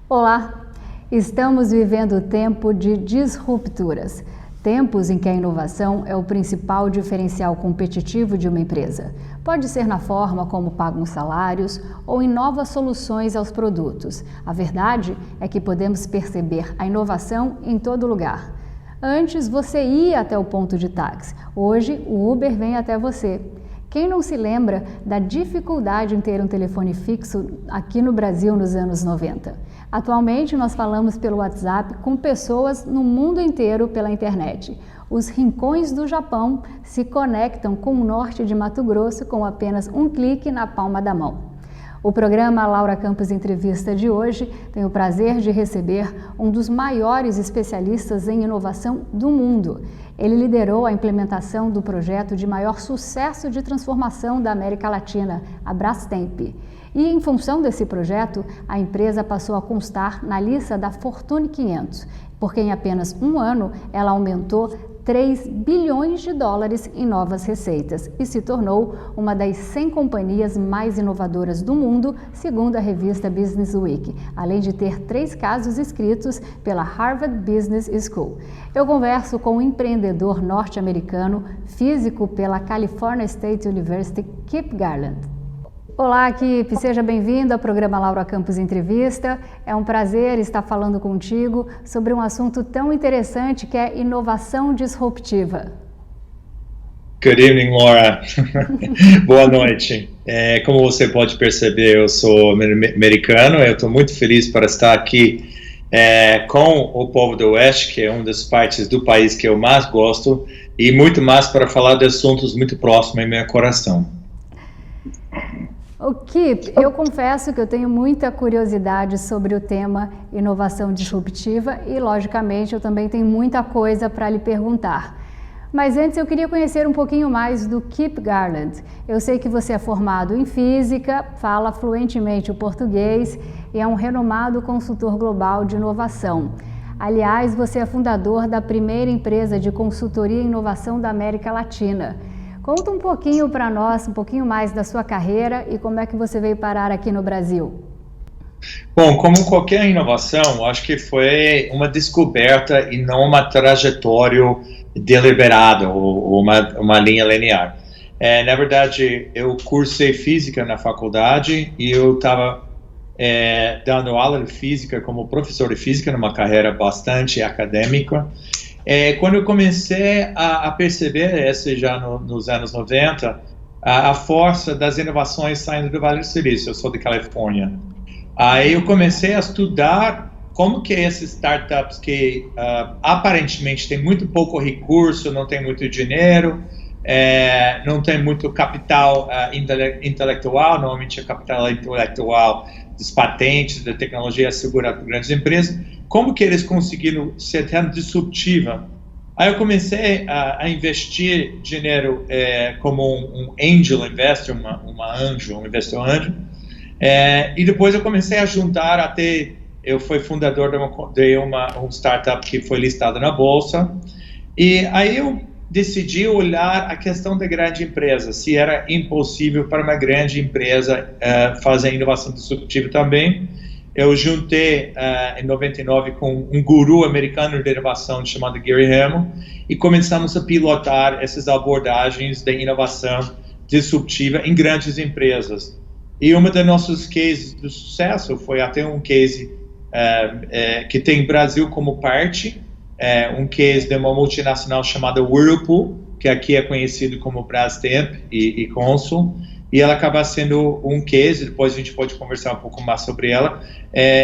Olá! Estamos vivendo tempo de disrupturas, tempos em que a inovação é o principal diferencial competitivo de uma empresa. Pode ser na forma como pagam os salários ou em novas soluções aos produtos. A verdade é que podemos perceber a inovação em todo lugar. Antes você ia até o ponto de táxi, hoje o Uber vem até você. Quem não se lembra da dificuldade em ter um telefone fixo aqui no Brasil nos anos 90? Atualmente nós falamos pelo WhatsApp com pessoas no mundo inteiro pela internet. Os rincões do Japão se conectam com o norte de Mato Grosso com apenas um clique na palma da mão. O programa Laura Campos Entrevista de hoje tem o prazer de receber um dos maiores especialistas em inovação do mundo. Ele liderou a implementação do projeto de maior sucesso de transformação da América Latina, a Brastemp. E, em função desse projeto, a empresa passou a constar na lista da Fortune 500, porque em apenas um ano ela aumentou 3 bilhões de dólares em novas receitas e se tornou uma das 100 companhias mais inovadoras do mundo, segundo a revista Business Week, além de ter 3 casos escritos pela Harvard Business School. Eu converso com o empreendedor norte-americano, físico pela California State University, Kip Garland. Olá, Kip, seja bem-vindo ao programa Laura Campos Entrevista. É um prazer estar falando contigo sobre um assunto tão interessante que é inovação disruptiva. Good evening, Laura. Boa noite. Como você pode perceber, eu sou americano. Eu estou muito feliz para estar aqui com o povo do Oeste, que é uma das partes do país que eu mais gosto, e muito mais para falar de assuntos muito próximos ao meu coração. O Kip, eu confesso que eu tenho muita curiosidade sobre o tema inovação disruptiva e, logicamente, eu também tenho muita coisa para lhe perguntar. Mas antes eu queria conhecer um pouquinho mais do Kip Garland. Eu sei que você é formado em física, fala fluentemente o português e é um renomado consultor global de inovação. Aliás, você é fundador da primeira empresa de consultoria e inovação da América Latina. Conta um pouquinho para nós, um pouquinho mais da sua carreira e como é que você veio parar aqui no Brasil. Bom, como qualquer inovação, acho que foi uma descoberta e não uma trajetória deliberada ou uma linha linear. Na verdade, eu cursei física na faculdade e eu estava dando aula de física como professor de física numa carreira bastante acadêmica. Quando eu comecei a perceber, já nos anos 90, a força das inovações saindo do Vale do Silício, eu sou de Califórnia. Aí eu comecei a estudar como que esses startups que aparentemente têm muito pouco recurso, não tem muito dinheiro, não tem muito capital intelectual, normalmente é capital intelectual dos patentes, da tecnologia assegurada por grandes empresas, como que eles conseguiram ser tão disruptiva. Aí eu comecei a investir dinheiro como um angel investor, um investor anjo, e depois eu comecei a juntar até, eu fui fundador de uma startup que foi listada na bolsa, e aí eu decidi olhar a questão da grande empresa, se era impossível para uma grande empresa fazer inovação disruptiva também. Eu juntei em 99 com um guru americano de inovação chamado Gary Hamel e começamos a pilotar essas abordagens de inovação disruptiva em grandes empresas. E uma dos nossos cases de sucesso foi até um case que tem Brasil como parte, um case de uma multinacional chamada Whirlpool, que aqui é conhecido como Brastemp e Consul, e ela acaba sendo um case, depois a gente pode conversar um pouco mais sobre ela,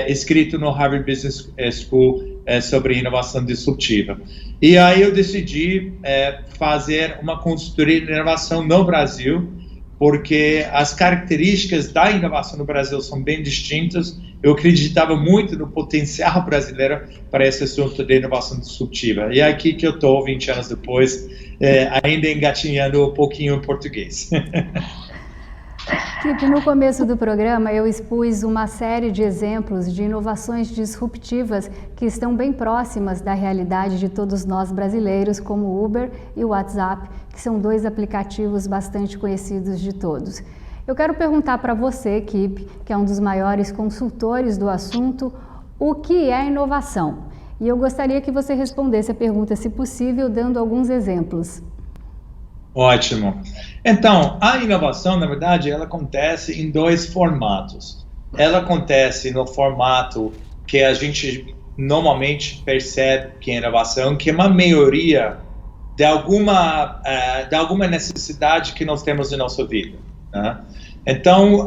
escrito no Harvard Business School sobre inovação disruptiva. E aí eu decidi fazer uma consultoria de inovação no Brasil, porque as características da inovação no Brasil são bem distintas. Eu acreditava muito no potencial brasileiro para esse assunto de inovação disruptiva. E é aqui que eu estou, 20 anos depois, ainda engatinhando um pouquinho em português. Kip, no começo do programa eu expus uma série de exemplos de inovações disruptivas que estão bem próximas da realidade de todos nós brasileiros, como o Uber e o WhatsApp, que são 2 aplicativos bastante conhecidos de todos. Eu quero perguntar para você, Kip, que é um dos maiores consultores do assunto, O que é inovação? E eu gostaria que você respondesse a pergunta, se possível, dando alguns exemplos. Ótimo. Então, a inovação, na verdade, ela acontece em dois formatos. Ela acontece no formato que a gente normalmente percebe que é inovação, que é uma melhoria de alguma necessidade que nós temos em nossa vida, né? Então,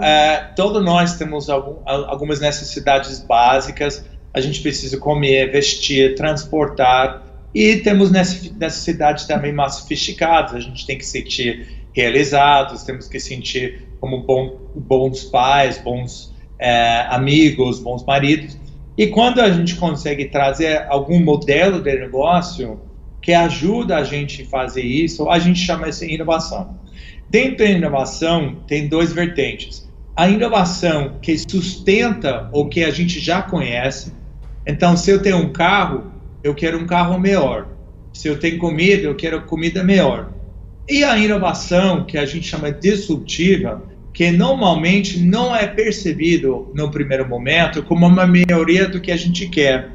todos nós temos algumas necessidades básicas. A gente precisa comer, vestir, transportar, e temos necessidades também mais sofisticadas. A gente tem que se sentir realizados, temos que sentir como bons pais, bons amigos, bons maridos. E quando a gente consegue trazer algum modelo de negócio que ajuda a gente a fazer isso, a gente chama isso de inovação. Dentro da inovação, tem duas vertentes. A inovação que sustenta o que a gente já conhece. Então, se eu tenho um carro, eu quero um carro melhor. Se eu tenho comida, eu quero comida melhor. E a inovação, que a gente chama de disruptiva, que normalmente não é percebido no primeiro momento como uma melhoria do que a gente quer,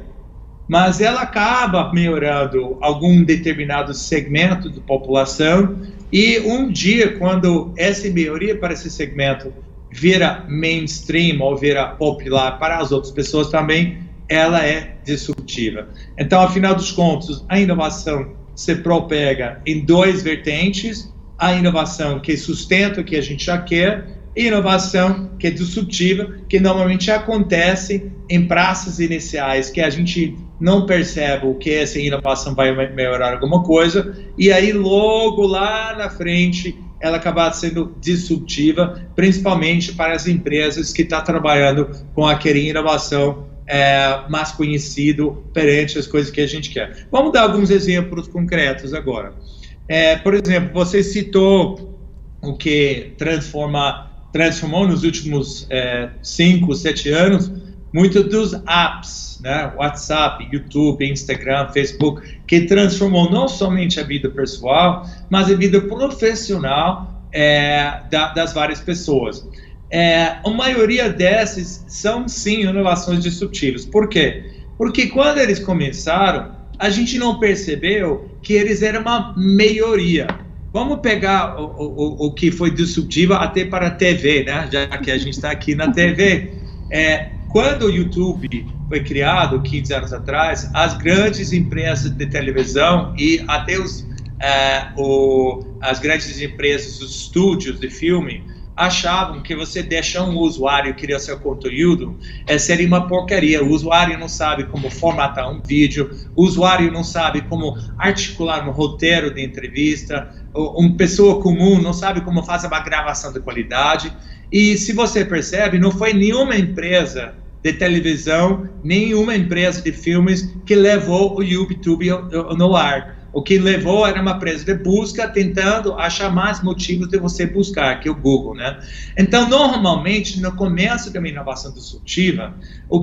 mas ela acaba melhorando algum determinado segmento da população, e um dia, quando essa melhoria para esse segmento vira mainstream ou vira popular para as outras pessoas também, ela é disruptiva. Então, afinal dos contos, a inovação se propaga em duas vertentes: a inovação que sustenta o que a gente já quer, e inovação que é disruptiva, que normalmente acontece em praças iniciais, que a gente não percebe o que essa inovação vai melhorar alguma coisa, e aí logo lá na frente ela acaba sendo disruptiva, principalmente para as empresas que estão trabalhando com aquela inovação mais conhecido perante as coisas que a gente quer. Vamos dar alguns exemplos concretos agora. Por exemplo, você citou o que transformou nos últimos 5, 7 anos muitos dos apps, né? WhatsApp, YouTube, Instagram, Facebook, que transformou não somente a vida pessoal, mas a vida profissional das várias pessoas. A maioria dessas são, sim, inovações disruptivas. Por quê? Porque quando eles começaram, a gente não percebeu que eles eram uma melhoria. Vamos pegar o que foi disruptivo até para a TV, né? Já que a gente está aqui na TV. Quando o YouTube foi criado, 15 anos atrás, as grandes empresas de televisão e até as grandes empresas, os estúdios de filme, achavam que você deixar um usuário criar seu conteúdo seria uma porcaria. O usuário não sabe como formatar um vídeo, o usuário não sabe como articular um roteiro de entrevista, uma pessoa comum não sabe como fazer uma gravação de qualidade. E se você percebe, não foi nenhuma empresa de televisão, nenhuma empresa de filmes que levou o YouTube no ar. O que levou era uma empresa de busca tentando achar mais motivos de você buscar, que é o Google, né? Então, normalmente, no começo de uma inovação disruptiva,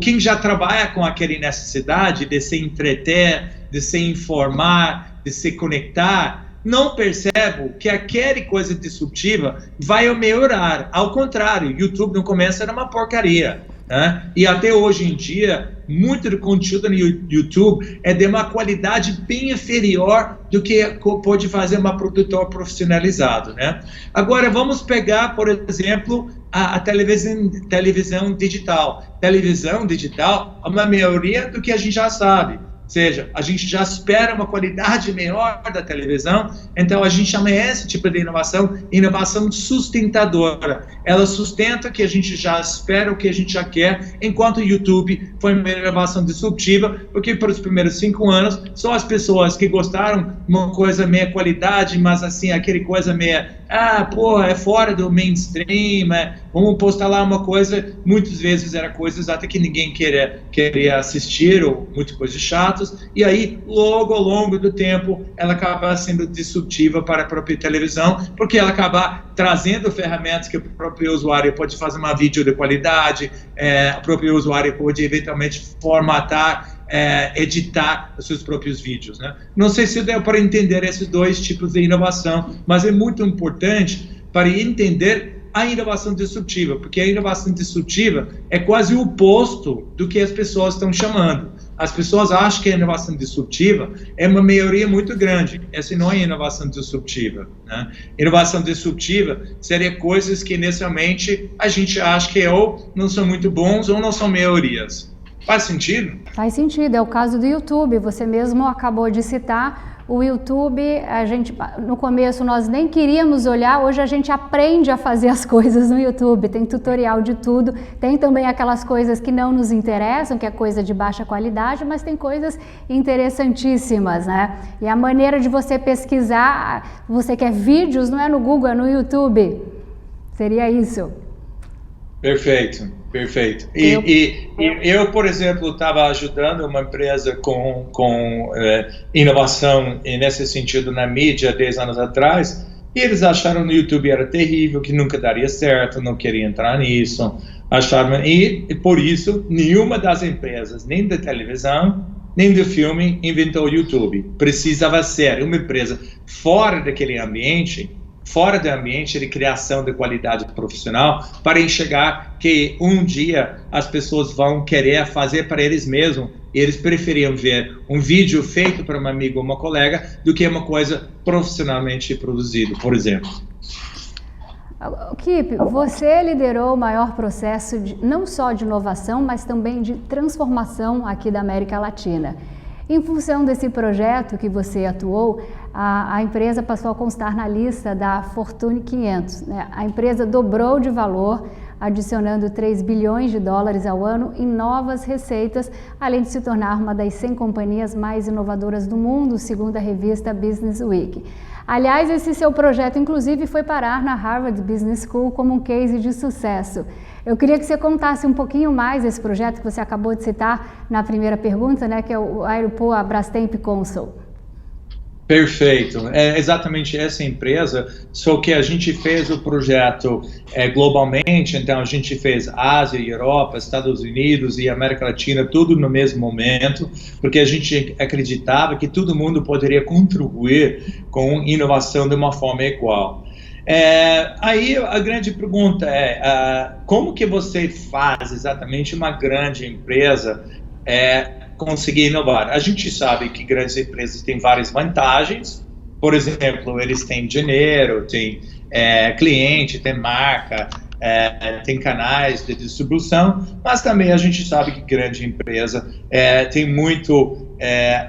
quem já trabalha com aquela necessidade de se entreter, de se informar, de se conectar, não percebe que aquela coisa disruptiva vai melhorar. Ao contrário, o YouTube no começo era uma porcaria, né? E até hoje em dia, muito do conteúdo no YouTube é de uma qualidade bem inferior do que pode fazer uma produtora profissionalizado, né? Agora, vamos pegar, por exemplo, a televisão digital. Televisão digital é uma melhoria do que a gente já sabe. Ou seja, a gente já espera uma qualidade melhor da televisão, então a gente chama esse tipo de inovação sustentadora. Ela sustenta o que a gente já espera, o que a gente já quer, enquanto o YouTube foi uma inovação disruptiva, porque por os primeiros 5 anos, só as pessoas que gostaram de uma coisa meia qualidade, mas assim, aquele coisa meia, é fora do mainstream, vamos postar lá uma coisa, muitas vezes era coisas até que ninguém queria assistir, ou muitas coisas chatas, e aí, logo ao longo do tempo, ela acaba sendo disruptiva para a própria televisão, porque ela acaba trazendo ferramentas que o próprio usuário pode fazer uma vídeo de qualidade, o próprio usuário pode eventualmente formatar, editar os seus próprios vídeos, né? Não sei se deu para entender esses dois tipos de inovação, mas é muito importante para entender a inovação disruptiva, porque a inovação disruptiva é quase o oposto do que as pessoas estão chamando. As pessoas acham que a inovação disruptiva é uma maioria muito grande. Essa não é inovação disruptiva, né? Inovação disruptiva seria coisas que inicialmente a gente acha que ou não são muito bons ou não são maiorias. Faz sentido? Faz sentido, é o caso do YouTube, você mesmo acabou de citar. O YouTube, no começo nós nem queríamos olhar, hoje a gente aprende a fazer as coisas no YouTube, tem tutorial de tudo, tem também aquelas coisas que não nos interessam, que é coisa de baixa qualidade, mas tem coisas interessantíssimas, né? E a maneira de você pesquisar, você quer vídeos, não é no Google, é no YouTube, seria isso. Perfeito. E eu, por exemplo, estava ajudando uma empresa com inovação nesse sentido na mídia 10 anos atrás, e eles acharam que o YouTube era terrível, que nunca daria certo, não queriam entrar nisso, e por isso nenhuma das empresas, nem da televisão, nem do filme, inventou o YouTube. Precisava ser uma empresa fora daquele ambiente, fora do ambiente de criação de qualidade profissional, para enxergar que um dia as pessoas vão querer fazer para eles mesmos. Eles preferiam ver um vídeo feito para um amigo ou uma colega do que uma coisa profissionalmente produzida, por exemplo. Kip, você liderou o maior processo não só de inovação, mas também de transformação aqui da América Latina. Em função desse projeto que você atuou, a empresa passou a constar na lista da Fortune 500. Né? A empresa dobrou de valor, adicionando 3 bilhões de dólares ao ano em novas receitas, além de se tornar uma das 100 companhias mais inovadoras do mundo, segundo a revista Business Week. Aliás, esse seu projeto, inclusive, foi parar na Harvard Business School como um case de sucesso. Eu queria que você contasse um pouquinho mais desse projeto que você acabou de citar na primeira pergunta, né, que é o Aeropoa Brastemp Consul. Perfeito, é exatamente essa empresa, só que a gente fez o projeto globalmente, então a gente fez Ásia, Europa, Estados Unidos e América Latina, tudo no mesmo momento, porque a gente acreditava que todo mundo poderia contribuir com inovação de uma forma igual. Aí a grande pergunta é, como que você faz exatamente uma grande empresa conseguir inovar? A gente sabe que grandes empresas têm várias vantagens, por exemplo, eles têm dinheiro, têm cliente, têm marca, tem canais de distribuição, mas também a gente sabe que grande empresa tem muito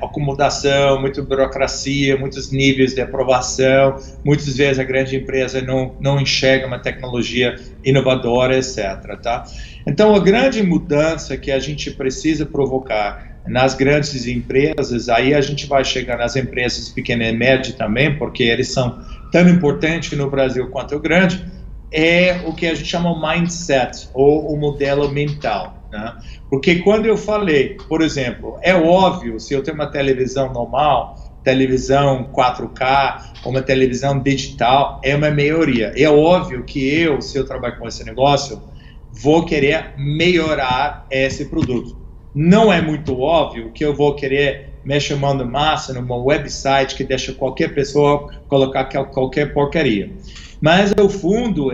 acomodação, muita burocracia, muitos níveis de aprovação, muitas vezes a grande empresa não enxerga uma tecnologia inovadora, etc. Tá? Então, a grande mudança que a gente precisa provocar nas grandes empresas, aí a gente vai chegar nas empresas pequenas e médias também, porque eles são tão importantes no Brasil quanto o grande, é o que a gente chama o mindset, ou o modelo mental. Né? Porque quando eu falei, por exemplo, é óbvio, se eu tenho uma televisão normal, televisão 4K, ou uma televisão digital, é uma maioria. É óbvio que se eu trabalho com esse negócio, vou querer melhorar esse produto. Não é muito óbvio que eu vou querer mexer mão de massa numa website que deixa qualquer pessoa colocar qualquer porcaria. Mas o fundo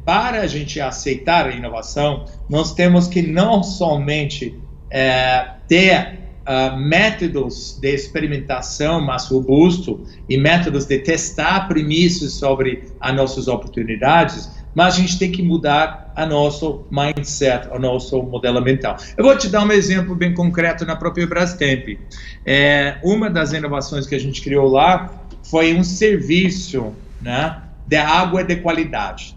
para a gente aceitar a inovação, nós temos que não somente ter métodos de experimentação mais robustos e métodos de testar premissas sobre as nossas oportunidades, mas a gente tem que mudar a nosso mindset, o nosso modelo mental. Eu vou te dar um exemplo bem concreto na própria Brastemp. Uma das inovações que a gente criou lá foi um serviço, né, de água de qualidade.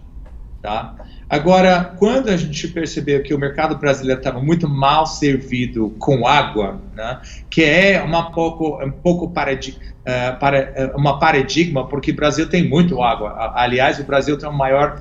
Tá? Agora, quando a gente percebeu que o mercado brasileiro estava muito mal servido com água, né, que é um pouco paradigma, porque o Brasil tem muito água. Aliás, o Brasil tem o maior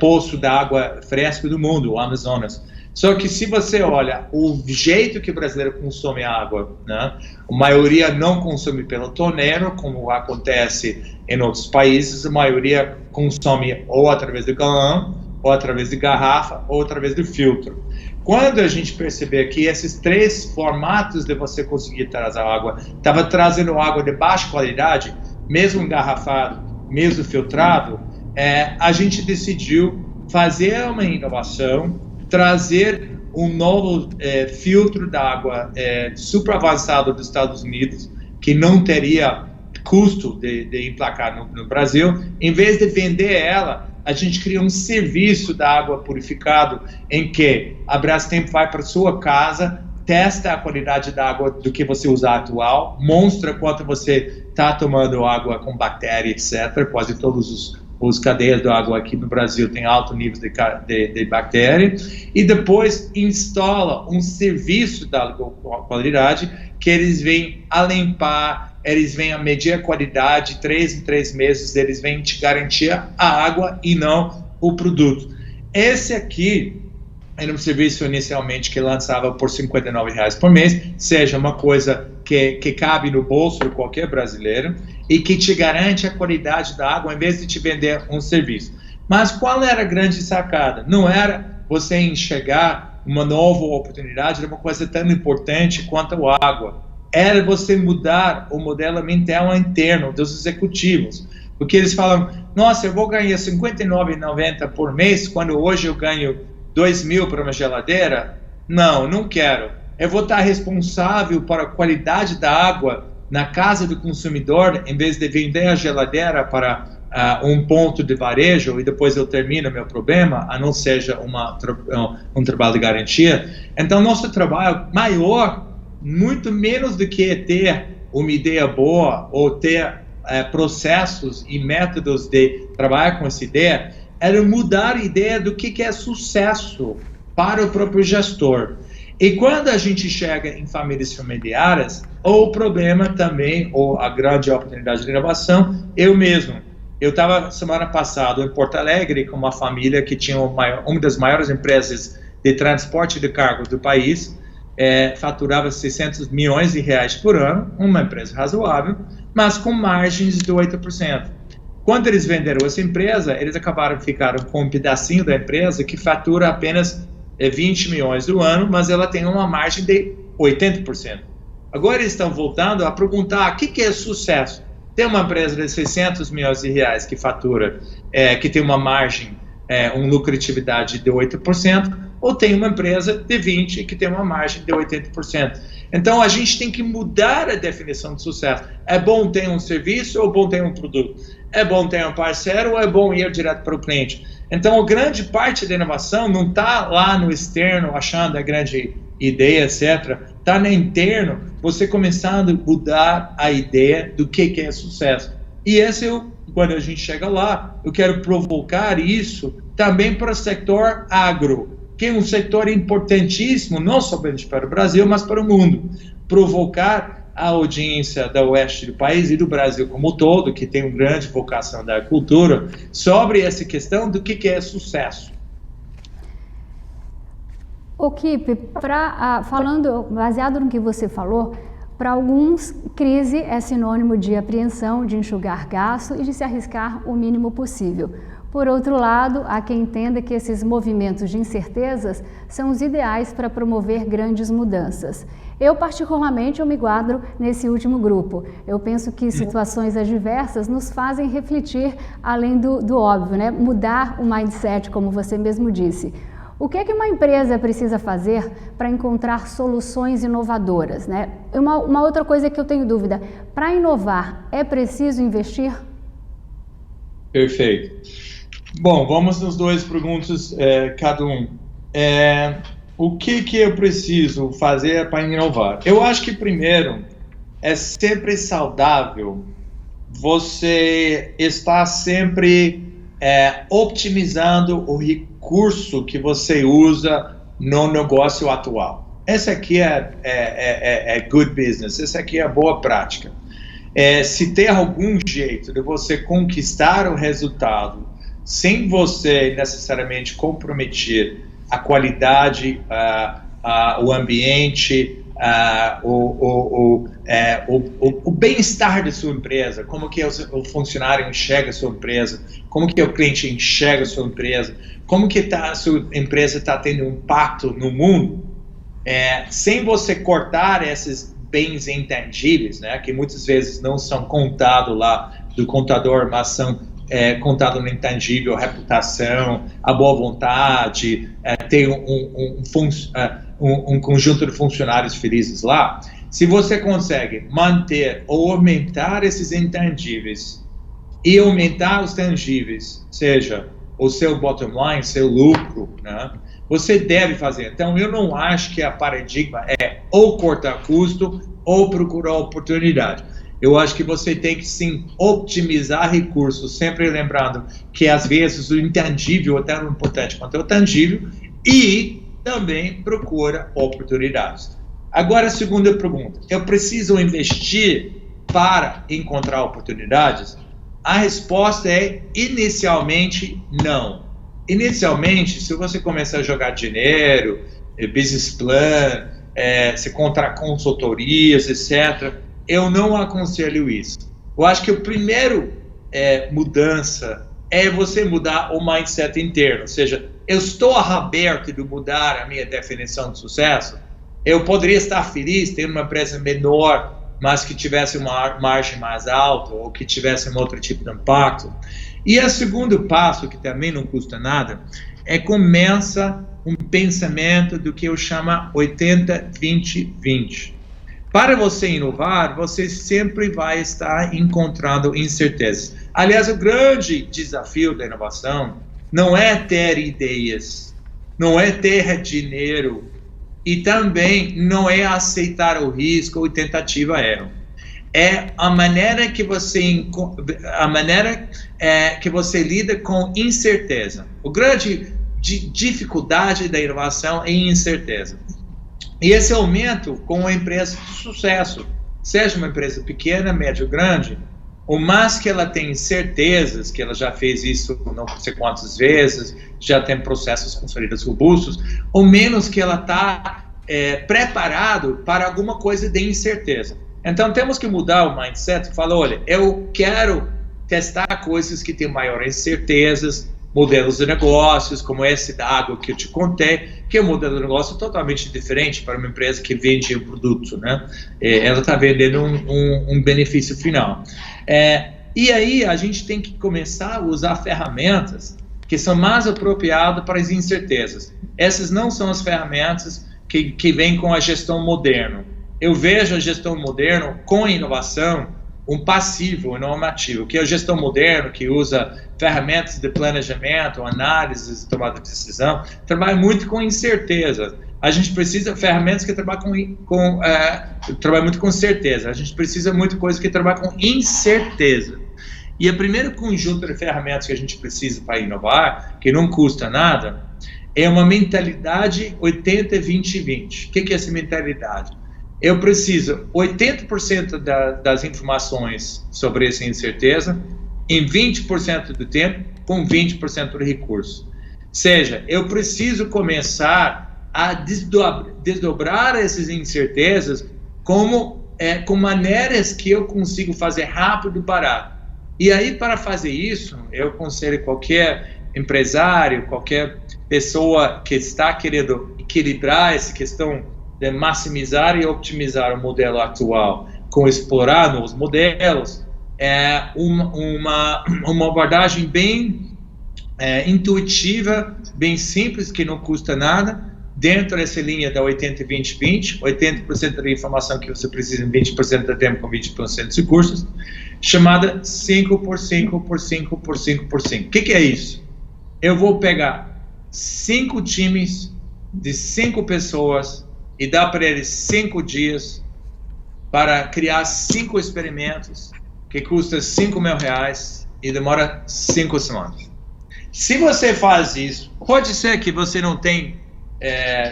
poço de água fresca do mundo, o Amazonas. Só que se você olha o jeito que o brasileiro consome água, né, a maioria não consome pelo torneiro, como acontece em outros países, a maioria consome ou através do galão, ou através de garrafa, ou através do filtro. Quando a gente perceber que esses 3 formatos de você conseguir trazer água, estava trazendo água de baixa qualidade, mesmo engarrafado, mesmo filtrado, a gente decidiu fazer uma inovação, trazer um novo filtro d'água super avançado dos Estados Unidos, que não teria custo de emplacar no Brasil. Em vez de vender ela, a gente cria um serviço da água purificado em que a Brastemp vai para sua casa, testa a qualidade da água do que você usa atual, mostra quanto você está tomando água com bactéria, etc. Quase todos os cadeias da água aqui no Brasil têm alto nível de bactéria, e depois instala um serviço da qualidade que eles vêm a limpar, eles vêm a medir a qualidade, 3 em 3 meses eles vêm te garantir a água e não o produto. Esse aqui era um serviço inicialmente que lançava por R$59 por mês, seja uma coisa que cabe no bolso de qualquer brasileiro e que te garante a qualidade da água em vez de te vender um serviço. Mas qual era a grande sacada? Não era você enxergar uma nova oportunidade de uma coisa tão importante quanto a água. Era você mudar o modelo mental interno dos executivos. Porque eles falam, nossa, eu vou ganhar R$59,90 por mês, quando hoje eu ganho R$2.000 para uma geladeira? Não quero. Eu vou estar responsável para a qualidade da água na casa do consumidor, em vez de vender a geladeira para um ponto de varejo e depois eu termino meu problema, a não seja um trabalho de garantia. Então, nosso trabalho maior, muito menos do que ter uma ideia boa ou ter processos e métodos de trabalhar com essa ideia, era mudar a ideia do que é sucesso para o próprio gestor. E quando a gente chega em famílias familiares, o problema também, ou a grande oportunidade de inovação, eu estava semana passada em Porto Alegre com uma família que tinha uma das maiores empresas de transporte de cargos do país, faturava R$600 milhões por ano, uma empresa razoável, mas com margens de 8%. Quando eles venderam essa empresa, eles ficaram com um pedacinho da empresa que fatura apenas 20 milhões do ano, mas ela tem uma margem de 80%. Agora eles estão voltando a perguntar o que é sucesso. Tem uma empresa de R$600 milhões que fatura, que tem uma margem, uma lucratividade de 8%, ou tem uma empresa de 20% que tem uma margem de 80%. Então, a gente tem que mudar a definição de sucesso. É bom ter um serviço ou bom ter um produto? É bom ter um parceiro ou é bom ir direto para o cliente? Então, a grande parte da inovação não está lá no externo, achando a grande ideia, etc. Está no interno, você começando a mudar a ideia do que é sucesso. E quando a gente chega lá, eu quero provocar isso também para o setor agro, que é um setor importantíssimo, não somente para o Brasil, mas para o mundo. Provocar a audiência do oeste do país e do Brasil como um todo, que tem uma grande vocação da cultura, sobre essa questão do que é sucesso. O Kipp, falando, baseado no que você falou, para alguns, crise é sinônimo de apreensão, de enxugar gasto e de se arriscar o mínimo possível. Por outro lado, há quem entenda que esses movimentos de incertezas são os ideais para promover grandes mudanças. Eu, particularmente, me enquadro nesse último grupo. Eu penso que situações adversas nos fazem refletir além do óbvio, né? Mudar o mindset, como você mesmo disse. O que é que uma empresa precisa fazer para encontrar soluções inovadoras, né? Uma outra coisa que eu tenho dúvida, para inovar, é preciso investir? Perfeito. Bom, vamos nas duas perguntas, cada um. O que eu preciso fazer para inovar? Eu acho que, primeiro, é sempre saudável você estar sempre optimizando o recurso que você usa no negócio atual. Essa aqui é good business, essa aqui é a boa prática. Se tem algum jeito de você conquistar o resultado sem você necessariamente comprometer a qualidade, o ambiente, o bem-estar da sua empresa, como que o funcionário enxerga a sua empresa, como que o cliente enxerga a sua empresa, como que a sua empresa está tendo um impacto no mundo, sem você cortar esses bens intangíveis, né, que muitas vezes não são contados lá do contador, mas são contado no intangível, reputação, a boa vontade, ter um conjunto de funcionários felizes lá. Se você consegue manter ou aumentar esses intangíveis e aumentar os tangíveis, seja o seu bottom line, seu lucro, né, você deve fazer. Então, eu não acho que a paradigma é ou cortar custo ou procurar oportunidade. Eu acho que você tem que, sim, optimizar recursos, sempre lembrando que, às vezes, o intangível é tão importante quanto o tangível, e também procura oportunidades. Agora, a segunda pergunta. Eu preciso investir para encontrar oportunidades? A resposta é, inicialmente, não. Inicialmente, se você começar a jogar dinheiro, business plan, se contratar consultorias, etc., eu não aconselho isso. Eu acho que a primeira mudança é você mudar o mindset interno. Ou seja, eu estou aberto de mudar a minha definição de sucesso. Eu poderia estar feliz tendo uma empresa menor, mas que tivesse uma margem mais alta ou que tivesse um outro tipo de impacto. E o segundo passo, que também não custa nada, começa um pensamento do que eu chamo 80-20-20. Para você inovar, você sempre vai estar encontrando incertezas. Aliás, o grande desafio da inovação não é ter ideias, não é ter dinheiro e também não é aceitar o risco ou tentativa-erro. É a maneira que você lida com incerteza. O grande dificuldade da inovação é incerteza. E esse aumento com uma empresa de sucesso, seja uma empresa pequena, média ou grande, o mais que ela tem certezas, que ela já fez isso não sei quantas vezes, já tem processos construídos robustos, ou menos que ela está preparado para alguma coisa de incerteza. Então temos que mudar o mindset e falar, olha, eu quero testar coisas que têm maiores incertezas, modelos de negócios, como esse da água que eu te contei, que é um modelo de negócio totalmente diferente para uma empresa que vende um produto, né? Ela está vendendo um benefício final. E aí a gente tem que começar a usar ferramentas que são mais apropriadas para as incertezas. Essas não são as ferramentas que vêm com a gestão moderna. Eu vejo a gestão moderna com inovação um passivo e não um ativo, que é a gestão moderna, que usa ferramentas de planejamento, análise, tomada de decisão, trabalha muito com incerteza. A gente precisa de ferramentas que trabalham trabalham muito com certeza. A gente precisa muito de coisas que trabalham com incerteza. E o primeiro conjunto de ferramentas que a gente precisa para inovar, que não custa nada, é uma mentalidade 80-20-20. O que é essa mentalidade? Eu preciso 80% das informações sobre essa incerteza em 20% do tempo, com 20% do recurso. Ou seja, eu preciso começar a desdobrar essas incertezas com maneiras que eu consigo fazer rápido e barato. E aí, para fazer isso, eu aconselho qualquer empresário, qualquer pessoa que está querendo equilibrar essa questão de maximizar e optimizar o modelo atual com explorar novos modelos, uma abordagem bem intuitiva, bem simples, que não custa nada, dentro dessa linha da 80-20-20, 80% da informação que você precisa em 20% do tempo com 20% dos recursos, chamada 5x5x5x5x5. O que é isso? Eu vou pegar 5 times de 5 pessoas e dar para eles 5 dias para criar 5 experimentos que custa R$5.000 e demora 5 semanas. Se você faz isso, pode ser que você não tem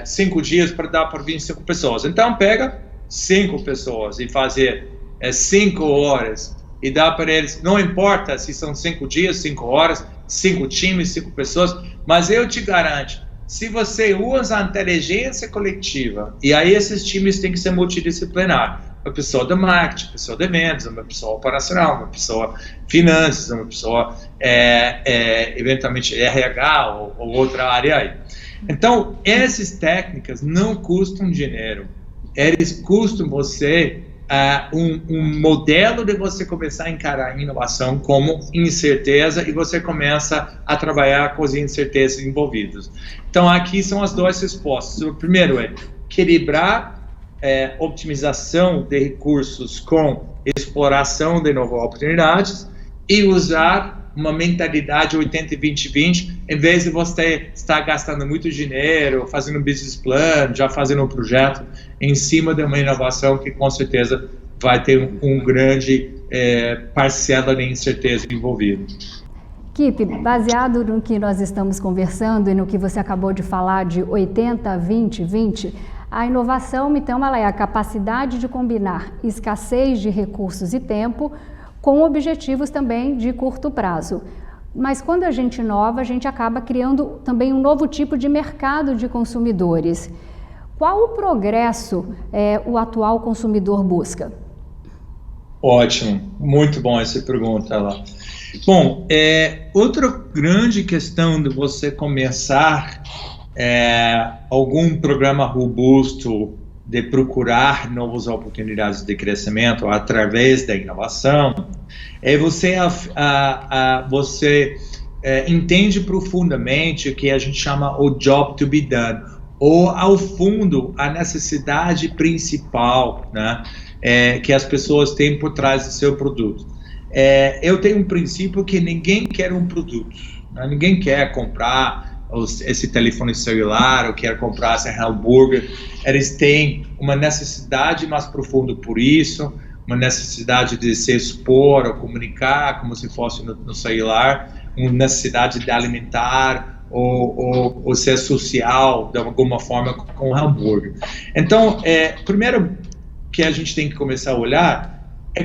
5 dias para dar para 25 pessoas. Então pega 5 pessoas e fazer 5 horas e dá para eles, não importa se são 5 dias, 5 horas, 5 times, 5 pessoas, mas eu te garanto, se você usa a inteligência coletiva, e aí esses times têm que ser multidisciplinar, uma pessoa de marketing, uma pessoa de vendas, uma pessoa operacional, uma pessoa finanças, uma pessoa eventualmente RH ou outra área aí. Então, essas técnicas não custam dinheiro, eles custam você um modelo de você começar a encarar a inovação como incerteza e você começa a trabalhar com as incertezas envolvidas. Então, aqui são as duas respostas. O primeiro é equilibrar otimização de recursos com exploração de novas oportunidades e usar uma mentalidade 80-20-20, em vez de você estar gastando muito dinheiro, fazendo um business plan, já fazendo um projeto em cima de uma inovação que com certeza vai ter um grande parcela de incerteza envolvida. Kip, baseado no que nós estamos conversando e no que você acabou de falar de 80-20-20, a inovação, então, ela é a capacidade de combinar escassez de recursos e tempo com objetivos também de curto prazo. Mas quando a gente inova, a gente acaba criando também um novo tipo de mercado de consumidores. Qual o progresso o atual consumidor busca? Ótimo, muito bom essa pergunta lá. Bom, outra grande questão de você começar algum programa robusto de procurar novas oportunidades de crescimento através da inovação, você entende profundamente o que a gente chama o job to be done, ou ao fundo a necessidade principal, né, que as pessoas têm por trás do seu produto. Eu tenho um princípio que ninguém quer um produto, né? Ninguém quer comprar esse telefone celular, ou quer comprar esse hambúrguer. Eles têm uma necessidade mais profunda por isso, uma necessidade de se expor ou comunicar como se fosse no celular, uma necessidade de alimentar ou ser social de alguma forma com o hambúrguer. Então, primeiro que a gente tem que começar a olhar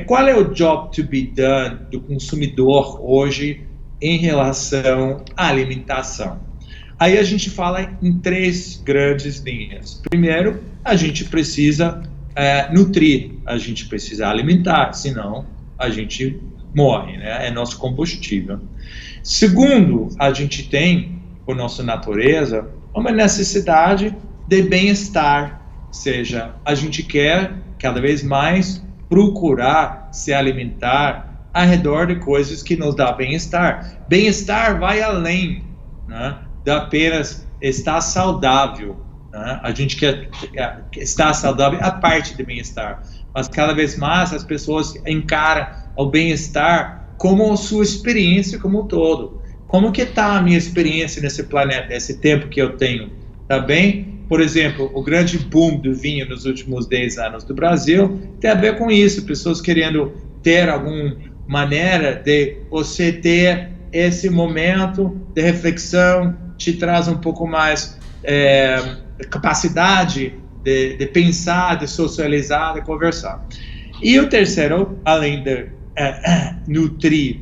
qual é o job to be done do consumidor hoje em relação à alimentação. Aí a gente fala em 3 grandes linhas. Primeiro, a gente precisa nutrir, a gente precisa alimentar, senão a gente morre, né? É nosso combustível. Segundo, a gente tem, por nossa natureza, uma necessidade de bem-estar, ou seja, a gente quer cada vez mais procurar se alimentar ao redor de coisas que nos dão bem-estar. Bem-estar vai além, né, de apenas estar saudável, né? A gente quer estar saudável a parte de bem-estar, mas cada vez mais as pessoas encaram o bem-estar como a sua experiência como um todo. Como que está a minha experiência nesse planeta, esse tempo que eu tenho? Tá bem? Por exemplo, o grande boom do vinho nos últimos 10 anos do Brasil tem a ver com isso, pessoas querendo ter alguma maneira de você ter esse momento de reflexão, te traz um pouco mais capacidade de pensar, de socializar, de conversar. E o terceiro, além de nutrir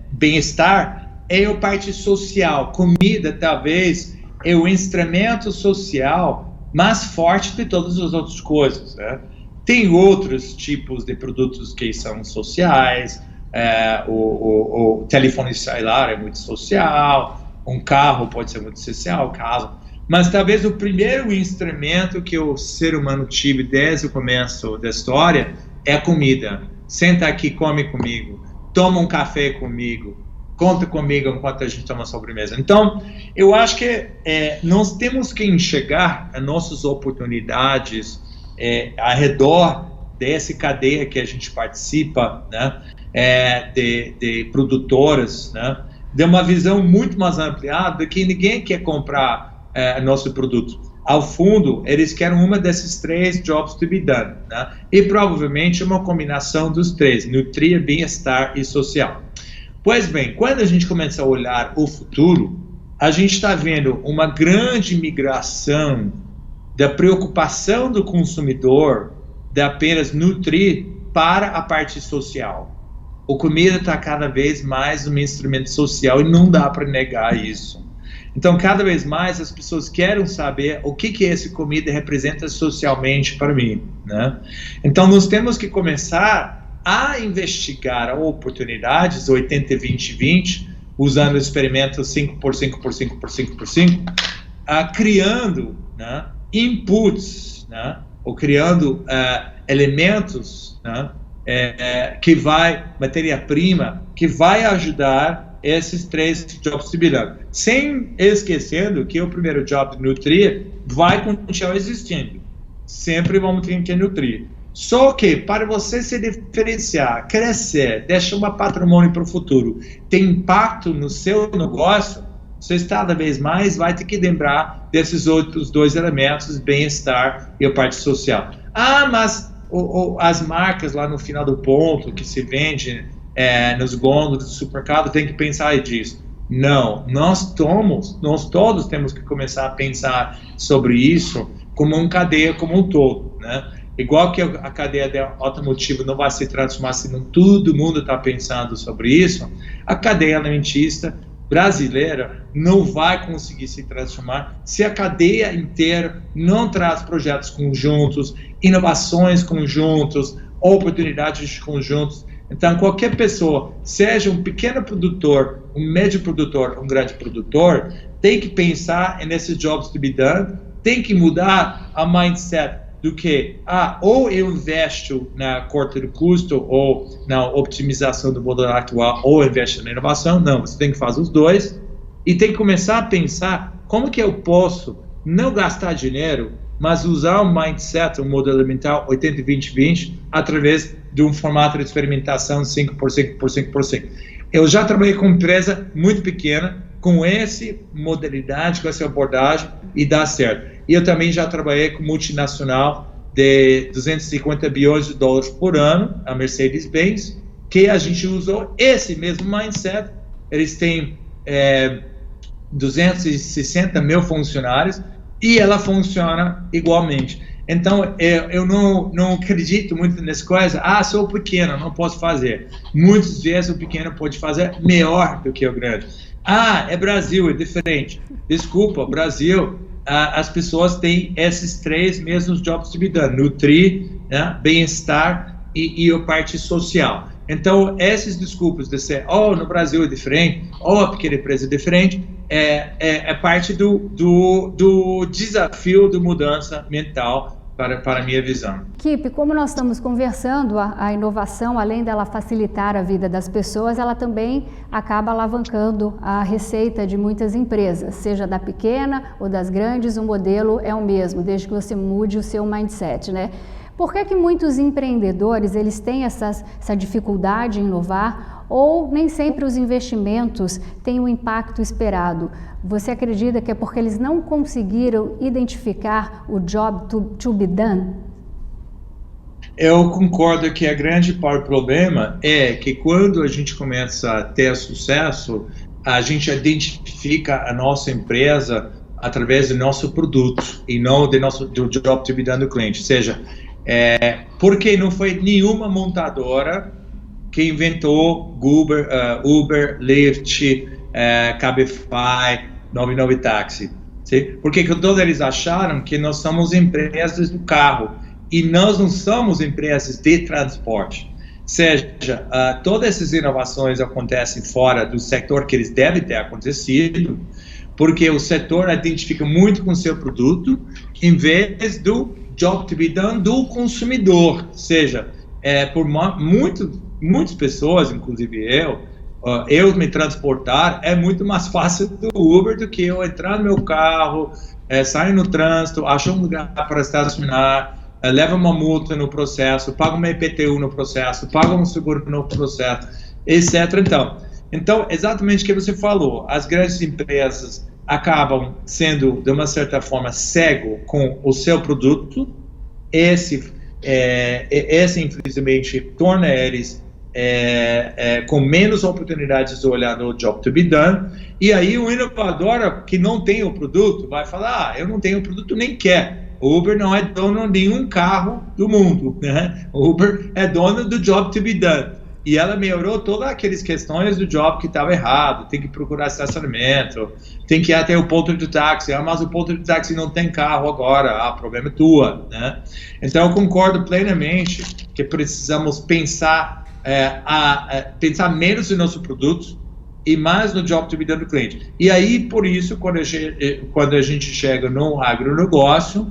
bem-estar, é a parte social. Comida, talvez, é o instrumento social mais forte de todas as outras coisas, né? Tem outros tipos de produtos que são sociais, o telefone celular é muito social, um carro pode ser muito social, casa, mas talvez o primeiro instrumento que o ser humano tive desde o começo da história é a comida. Senta aqui, come comigo, toma um café comigo, conta comigo enquanto a gente toma sobremesa. Então, eu acho que nós temos que enxergar as nossas oportunidades ao redor dessa cadeia que a gente participa, né, de produtoras, né, de uma visão muito mais ampliada, que ninguém quer comprar nosso produto. Ao fundo, eles querem uma desses 3 jobs to be done, né, e provavelmente uma combinação dos 3, nutrir, bem-estar e social. Pois bem, quando a gente começa a olhar o futuro, a gente está vendo uma grande migração da preocupação do consumidor de apenas nutrir para a parte social. A comida está cada vez mais um instrumento social e não dá para negar isso. Então, cada vez mais as pessoas querem saber o que essa comida representa socialmente para mim, né? Então, nós temos que começar a investigar oportunidades 80-20-20, usando o experimento 5x5x5x5x5, criando, né, inputs, né, ou criando elementos, né, matéria-prima, que vai ajudar esses 3 jobs to be done. Sem esquecendo que o primeiro job de nutrir vai continuar existindo. Sempre vamos ter que nutrir. Só que para você se diferenciar, crescer, deixar um patrimônio para o futuro, ter impacto no seu negócio, você cada vez mais vai ter que lembrar desses outros 2 elementos, bem-estar e a parte social. Mas as marcas lá no final do ponto, que se vende nos gôndolas do supermercado, tem que pensar disso. Não, nós todos temos que começar a pensar sobre isso como uma cadeia como um todo, né? Igual que a cadeia de automotivo não vai se transformar se não todo mundo está pensando sobre isso, a cadeia alimentícia brasileira não vai conseguir se transformar se a cadeia inteira não traz projetos conjuntos, inovações conjuntos, oportunidades conjuntos. Então, qualquer pessoa, seja um pequeno produtor, um médio produtor, um grande produtor, tem que pensar nesses jobs to be done, tem que mudar a mindset do que, ou eu investo na corte do custo, ou na optimização do modelo atual, ou investo na inovação. Não, você tem que fazer os 2, e tem que começar a pensar como que eu posso não gastar dinheiro, mas usar um mindset, um modelo mental 80-20-20, através de um formato de experimentação 5%, 5%. Eu já trabalhei com empresa muito pequena, com essa modalidade, com essa abordagem, e dá certo. E eu também já trabalhei com multinacional de 250 bilhões de dólares por ano, a Mercedes-Benz, que a gente usou esse mesmo mindset. Eles têm 260 mil funcionários e ela funciona igualmente. Então, eu não acredito muito nessa coisa, sou pequeno, não posso fazer. Muitas vezes o pequeno pode fazer melhor do que o grande. É Brasil, é diferente. Desculpa, Brasil, as pessoas têm esses 3 mesmos jobs to be done, nutrir, né, bem-estar e a parte social. Então, essas desculpas de ser, no Brasil é diferente, a pequena empresa é diferente, é parte do desafio de mudança mental para a minha visão. Kip, como nós estamos conversando, a inovação, além dela facilitar a vida das pessoas, ela também acaba alavancando a receita de muitas empresas, seja da pequena ou das grandes, o modelo é o mesmo, desde que você mude o seu mindset, né? Por que muitos empreendedores eles têm essa dificuldade em inovar ou nem sempre os investimentos têm o impacto esperado? Você acredita que é porque eles não conseguiram identificar o job to be done? Eu concordo que a grande parte do problema é que quando a gente começa a ter sucesso, a gente identifica a nossa empresa através do nosso produto e não do job to be done do cliente. Ou seja, porque não foi nenhuma montadora que inventou Uber, Lyft, Cabify, 99 Táxi. Porque todos eles acharam que nós somos empresas do carro e nós não somos empresas de transporte. Ou seja, todas essas inovações acontecem fora do setor que eles devem ter acontecido, porque o setor identifica muito com o seu produto, em vez do job to be done do consumidor. Ou seja, por muitas pessoas, inclusive eu me transportar é muito mais fácil do Uber do que eu entrar no meu carro, sair no trânsito, achar um lugar para estacionar, leva uma multa no processo, paga uma IPTU no processo, paga um seguro no processo, etc. Então, exatamente o que você falou, as grandes empresas acabam sendo, de uma certa forma, cego com o seu produto. Esse infelizmente, torna eles com menos oportunidades de olhar no job to be done, e aí o inovador que não tem o produto vai falar, eu não tenho o produto, nem quer. O Uber não é dono de nenhum carro do mundo, né? O Uber é dono do job to be done. E ela melhorou todas aquelas questões do job que estava errado, tem que procurar estacionamento, tem que ir até o ponto de táxi, mas o ponto de táxi não tem carro agora, o problema é tua, né? Então eu concordo plenamente que precisamos pensar menos no nosso produto e mais no job to be done do cliente. E aí, por isso, quando a gente chega no agronegócio,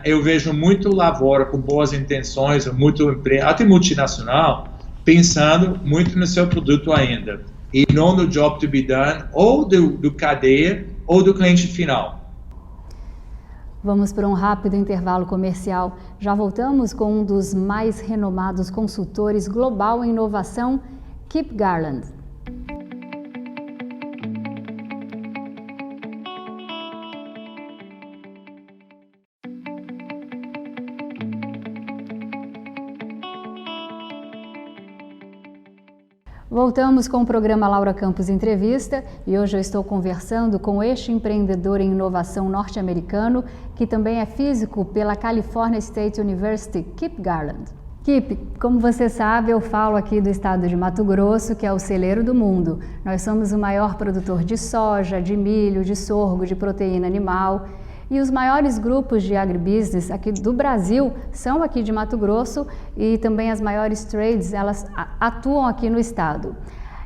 eu vejo muito lavoura com boas intenções, muito até multinacional, pensando muito no seu produto ainda, e não no job to be done, ou do cadeia, ou do cliente final. Vamos para um rápido intervalo comercial. Já voltamos com um dos mais renomados consultores global em inovação, Kip Garland. Voltamos com o programa Laura Campos Entrevista e hoje eu estou conversando com este empreendedor em inovação norte-americano que também é físico pela California State University, Kip Garland. Kip, como você sabe, eu falo aqui do estado de Mato Grosso, que é o celeiro do mundo. Nós somos o maior produtor de soja, de milho, de sorgo, de proteína animal. E os maiores grupos de agribusiness aqui do Brasil são aqui de Mato Grosso e também as maiores trades, elas atuam aqui no estado.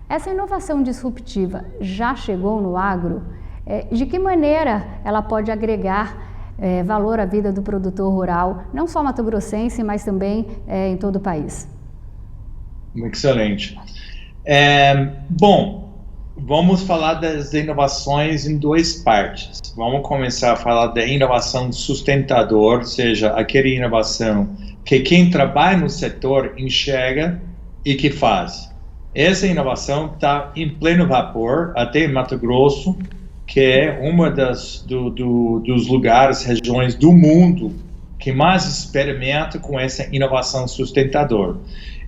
Essa inovação disruptiva já chegou no agro? De que maneira ela pode agregar valor à vida do produtor rural, não só mato-grossense, mas também em todo o país? Excelente. Bom, vamos falar das inovações em duas partes. Vamos começar a falar da inovação sustentador, ou seja, aquela inovação que quem trabalha no setor enxerga e que faz. Essa inovação está em pleno vapor, até em Mato Grosso, que é uma dos lugares, regiões do mundo que mais experimenta com essa inovação sustentador.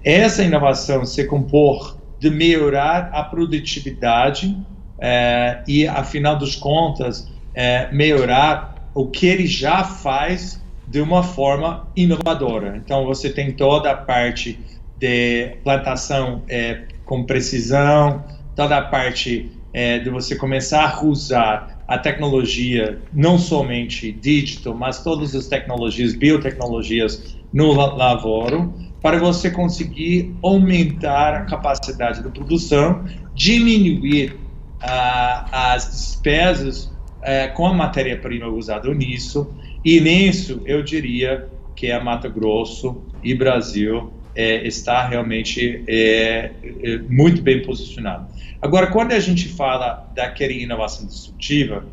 Essa inovação se compõe de melhorar a produtividade e, afinal dos contas, melhorar o que ele já faz de uma forma inovadora. Então, você tem toda a parte de plantação com precisão, toda a parte de você começar a usar a tecnologia, não somente digital, mas todas as tecnologias, biotecnologias no lavouro, para você conseguir aumentar a capacidade de produção, diminuir as despesas com a matéria-prima usada nisso, e nisso eu diria que a Mato Grosso e Brasil está realmente muito bem posicionado. Agora, quando a gente fala daquela inovação disruptiva,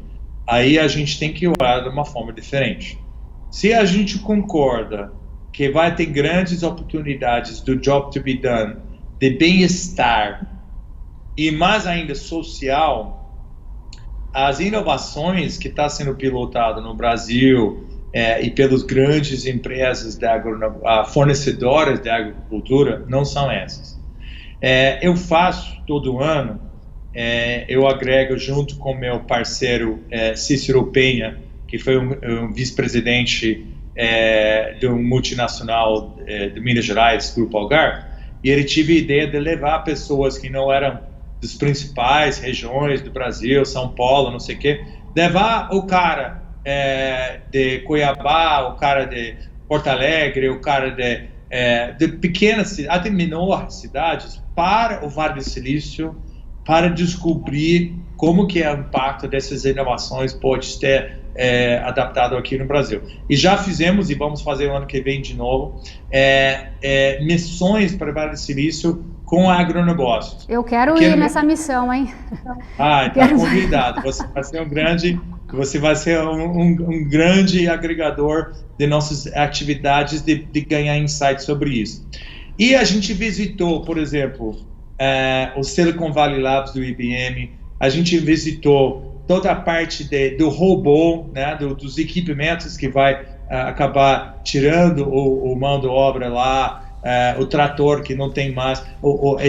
aí a gente tem que olhar de uma forma diferente. Se a gente concorda que vai ter grandes oportunidades do job to be done, de bem-estar e mais ainda social, as inovações que estão sendo pilotadas no Brasil e pelas grandes empresas fornecedoras de agricultura não são essas. Eu faço todo ano, eu agrego junto com meu parceiro Cícero Penha, que foi um vice-presidente de um multinacional de Minas Gerais, Grupo Algar, e ele teve a ideia de levar pessoas que não eram das principais regiões do Brasil, São Paulo, não sei o quê, levar o cara de Cuiabá, o cara de Porto Alegre, o cara de pequenas, até menores cidades, para o Vale do Silício, para descobrir como que é o impacto dessas inovações pode ser adaptado aqui no Brasil. E já fizemos, e vamos fazer o ano que vem de novo, missões para o Vale do Silício com agronegócios. Eu quero ir nessa missão, hein? Está convidado. Você vai ser um grande agregador de nossas atividades de ganhar insights sobre isso. E a gente visitou, por exemplo, o Silicon Valley Labs do IBM, a gente visitou toda a parte do robô, né, dos equipamentos que vai acabar tirando o mão de obra lá, o trator que não tem mais,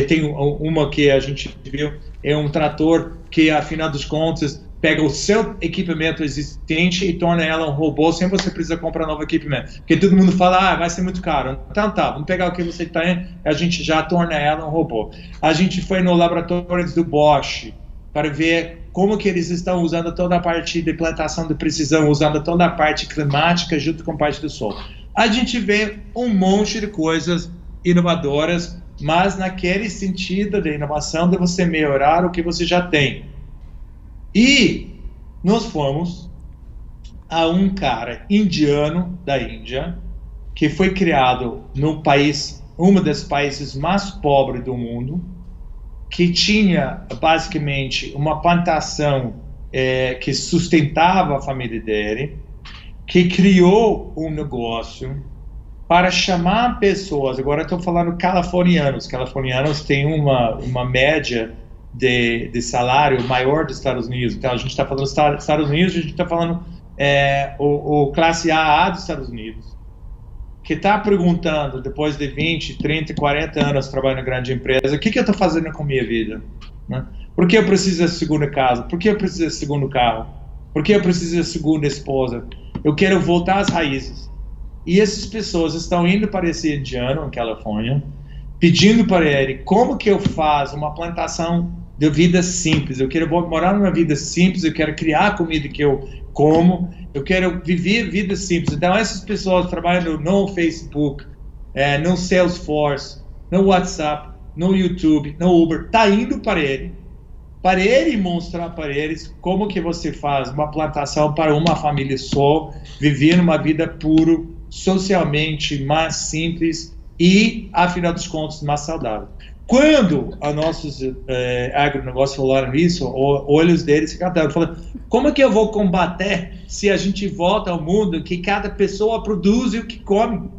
tem uma que a gente viu, é um trator que, afinal dos contas, pega o seu equipamento existente e torna ela um robô sem você precisar comprar novo equipamento. Porque todo mundo fala, vai ser muito caro. Então tá, vamos pegar o que você tem, a gente já torna ela um robô. A gente foi no laboratório do Bosch para ver como que eles estão usando toda a parte de plantação de precisão, usando toda a parte climática junto com a parte do sol. A gente vê um monte de coisas inovadoras, mas naquele sentido de inovação de você melhorar o que você já tem. E nós fomos a um cara indiano da Índia, que foi criado no país, um dos países mais pobres do mundo, que tinha basicamente uma plantação que sustentava a família dele, que criou um negócio para chamar pessoas. Agora estou falando californianos. Californianos têm uma média de salário maior dos Estados Unidos. Então a gente está falando dos Estados Unidos, a gente está falando o classe AA dos Estados Unidos, que está perguntando, depois de 20, 30, 40 anos trabalhando em grande empresa, o que eu estou fazendo com a minha vida? Né? Por que eu preciso da segunda casa? Por que eu preciso do segundo carro? Por que eu preciso da segunda esposa? Eu quero voltar às raízes. E essas pessoas estão indo para esse indiano, em Califórnia, pedindo para ele como que eu faço uma plantação de vida simples. Eu quero morar numa vida simples, eu quero criar a comida que eu como, eu quero viver vida simples. Então essas pessoas trabalham no Facebook, no Salesforce, no WhatsApp, no YouTube, no Uber, tá indo para ele mostrar para eles como que você faz uma plantação para uma família só, viver uma vida puro, socialmente mais simples e, afinal dos contos, mais saudável. Quando os nossos agronegócios falaram isso, os olhos deles ficaram falando, como é que eu vou combater se a gente volta ao mundo que cada pessoa produz o que come?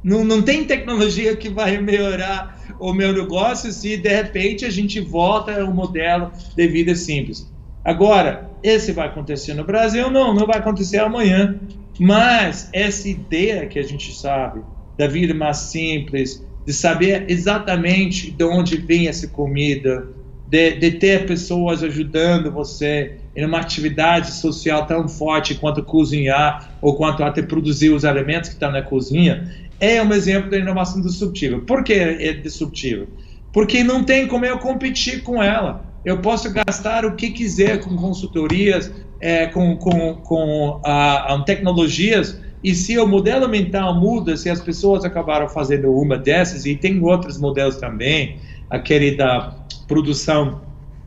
Não tem tecnologia que vai melhorar o meu negócio se de repente a gente volta a um modelo de vida simples. Agora, esse vai acontecer no Brasil? Não vai acontecer amanhã. Mas essa ideia que a gente sabe da vida mais simples, de saber exatamente de onde vem essa comida, de ter pessoas ajudando você em uma atividade social tão forte quanto cozinhar ou quanto até produzir os alimentos que estão na cozinha, é um exemplo da inovação disruptiva. Por que é disruptiva? Porque não tem como eu competir com ela. Eu posso gastar o que quiser com consultorias, com tecnologias, e se o modelo mental muda, se as pessoas acabaram fazendo uma dessas, e tem outros modelos também, aquele da produção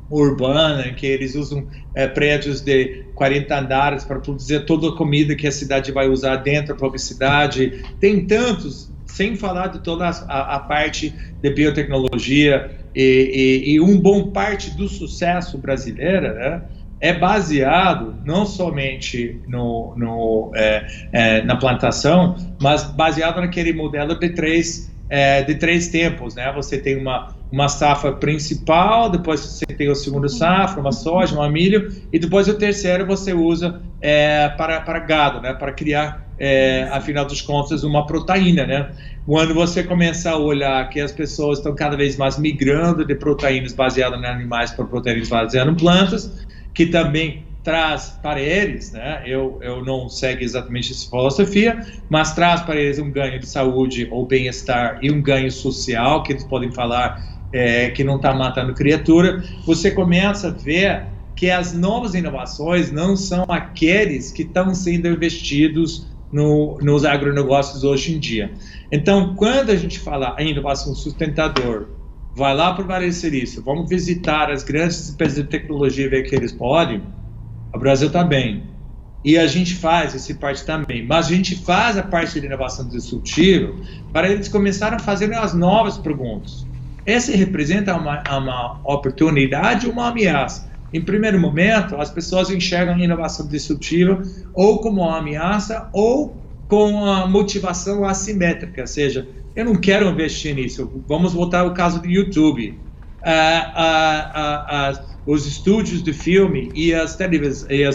urbana, que eles usam prédios de 40 andares para produzir toda a comida que a cidade vai usar dentro da própria cidade. Tem tantos, sem falar de toda a parte de biotecnologia, e bom parte do sucesso brasileiro, né, é baseado não somente na plantação, mas baseado naquele modelo de três tempos, né? Você tem uma safra principal, depois você tem o segundo safra, uma soja, um milho, e depois o terceiro você usa para gado, né? Para criar, afinal dos contos, uma proteína, né? Quando você começa a olhar que as pessoas estão cada vez mais migrando de proteínas baseadas em animais para proteínas baseadas em plantas, que também traz para eles, né, eu não sigo exatamente essa filosofia, mas traz para eles um ganho de saúde ou bem-estar e um ganho social, que eles podem falar que não está matando criatura. Você começa a ver que as novas inovações não são aqueles que estão sendo investidos nos agronegócios hoje em dia. Então, quando a gente fala em inovação sustentadora, vai lá para o Vale do Silício, vamos visitar as grandes empresas de tecnologia e ver que eles podem, o Brasil está bem. E a gente faz essa parte também. Mas a gente faz a parte de inovação disruptiva para eles começarem a fazer as novas perguntas. Essa representa uma oportunidade ou uma ameaça? Em primeiro momento, as pessoas enxergam a inovação disruptiva ou como uma ameaça ou com uma motivação assimétrica, ou seja, eu não quero investir nisso. Vamos voltar ao caso do YouTube. Os estúdios de filme e as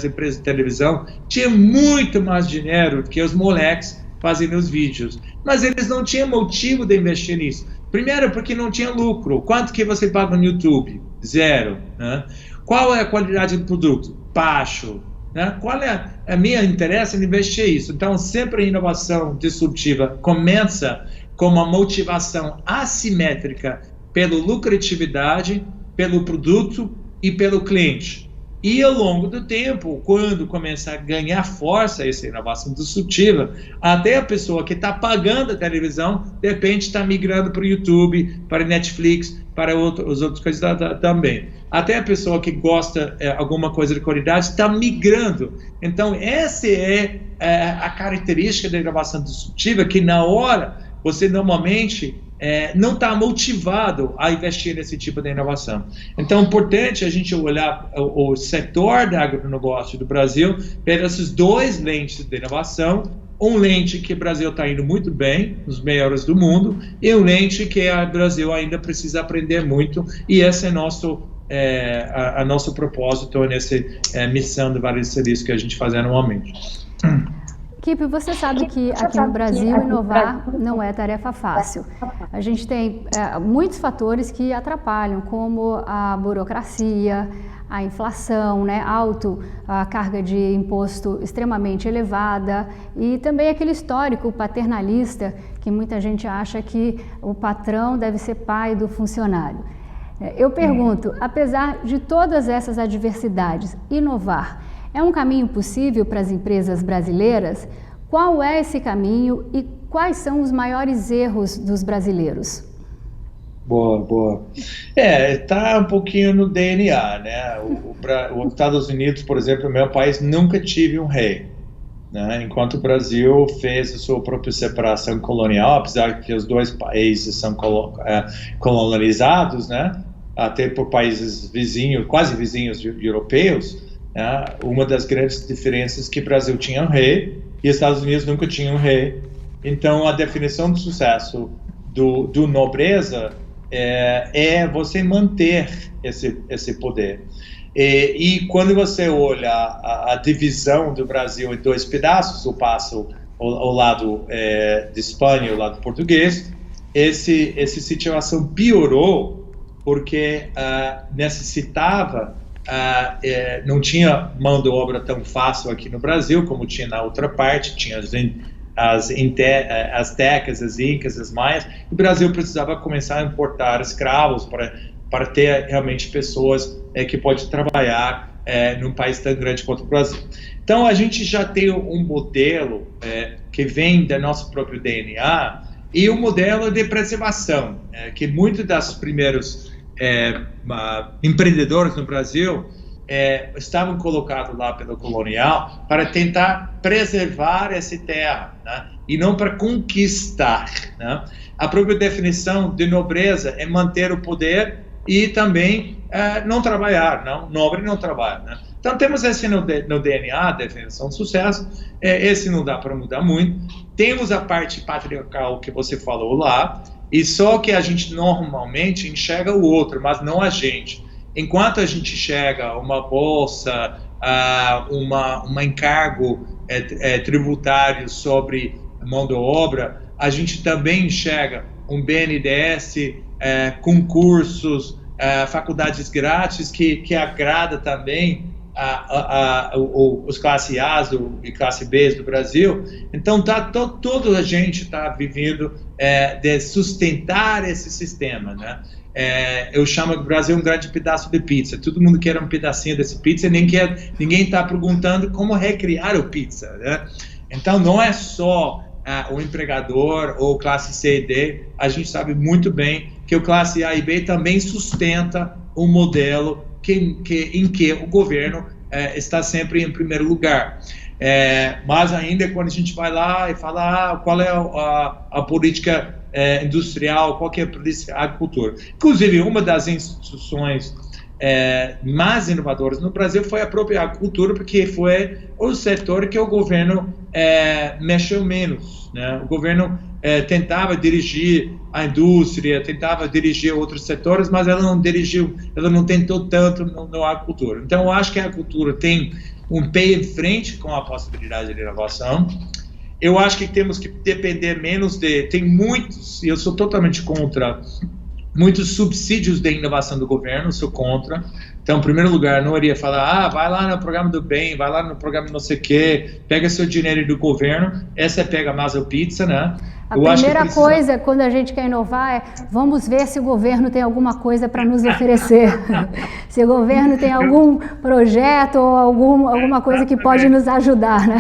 empresas de televisão tinham muito mais dinheiro que os moleques fazendo os vídeos. Mas eles não tinham motivo de investir nisso. Primeiro, porque não tinha lucro. Quanto que você paga no YouTube? Zero. Né? Qual é a qualidade do produto? Baixo. Né? Qual é a minha interesse em investir isso? Então, sempre a inovação disruptiva começa com uma motivação assimétrica pela lucratividade, pelo produto e pelo cliente. E ao longo do tempo, quando começa a ganhar força essa inovação disruptiva, até a pessoa que está pagando a televisão, de repente está migrando para o YouTube, para Netflix, para as outras coisas também. Até a pessoa que gosta alguma coisa de qualidade está migrando. Então, essa é a característica da inovação disruptiva, que na hora você normalmente não está motivado a investir nesse tipo de inovação. Então, é importante a gente olhar o setor do agronegócio do Brasil pelas duas lentes de inovação, lente que o Brasil está indo muito bem, os melhores do mundo, e lente que o Brasil ainda precisa aprender muito, e esse é nosso propósito nessa missão de vários serviços que a gente faz anualmente. Kipp, você sabe que aqui no Brasil inovar não é tarefa fácil. A gente tem muitos fatores que atrapalham, como a burocracia, a inflação, né, a carga de imposto extremamente elevada e também aquele histórico paternalista que muita gente acha que o patrão deve ser pai do funcionário. Eu pergunto, apesar de todas essas adversidades, inovar é um caminho possível para as empresas brasileiras? Qual é esse caminho e quais são os maiores erros dos brasileiros? Boa. Está um pouquinho no DNA, né? Os Estados Unidos, por exemplo, meu país, nunca tive um rei, né? Enquanto o Brasil fez a sua própria separação colonial, apesar que os dois países são colonizados, né? Até por países vizinhos, quase vizinhos europeus, né? Uma das grandes diferenças é que o Brasil tinha um rei e os Estados Unidos nunca tinham um rei. Então, a definição de sucesso do nobreza é você manter esse poder. E quando você olha a divisão do Brasil em dois pedaços, o lado de Espanha e o lado português, essa situação piorou porque necessitava, não tinha mão de obra tão fácil aqui no Brasil como tinha na outra parte, tinha as tecas, as incas, as maias. O Brasil precisava começar a importar escravos para ter realmente pessoas que podem trabalhar num país tão grande quanto o Brasil. Então, a gente já tem um modelo que vem do nosso próprio DNA e um modelo de preservação, que muitos dos primeiros empreendedores no Brasil estavam colocados lá pelo colonial para tentar preservar essa terra, né? E não para conquistar, né? A própria definição de nobreza é manter o poder e também não trabalhar, não? Nobre não trabalha, né? Então temos esse no DNA, a definição de sucesso, esse não dá para mudar muito. Temos a parte patriarcal que você falou lá, e só que a gente normalmente enxerga o outro, mas não a gente. Enquanto a gente enxerga uma bolsa, um encargo tributário sobre mão de obra, a gente também enxerga um BNDES, concursos, faculdades grátis que agrada também os classe A e classe B do Brasil. Então, toda a gente está vivendo de sustentar esse sistema, né? Eu chamo o Brasil um grande pedaço de pizza. Todo mundo quer um pedacinho desse pizza e ninguém está perguntando como recriar o pizza, né? Então, não é só o empregador ou classe C e D. A gente sabe muito bem que o classe A e B também sustenta um modelo em que o governo está sempre em primeiro lugar. Mas ainda quando a gente vai lá e fala qual é a política industrial, qual que é a política agricultura. Inclusive, uma das instituições mais inovadoras no Brasil foi a própria agricultura, porque foi o setor que o governo mexeu menos, né? O governo tentava dirigir a indústria, tentava dirigir outros setores, mas ela não tentou tanto na agricultura. Então, eu acho que a agricultura tem um pé em frente com a possibilidade de inovação. Eu acho que temos que depender menos tem muitos, e eu sou totalmente contra muitos subsídios de inovação do governo, sou contra. Então, em primeiro lugar, não iria falar, vai lá no programa do bem, vai lá no programa não sei o quê, pega seu dinheiro do governo, essa é pega mais a pizza, né? A primeira coisa, quando a gente quer inovar, é vamos ver se o governo tem alguma coisa para nos oferecer. Se o governo tem algum projeto ou alguma coisa que pode nos ajudar, né?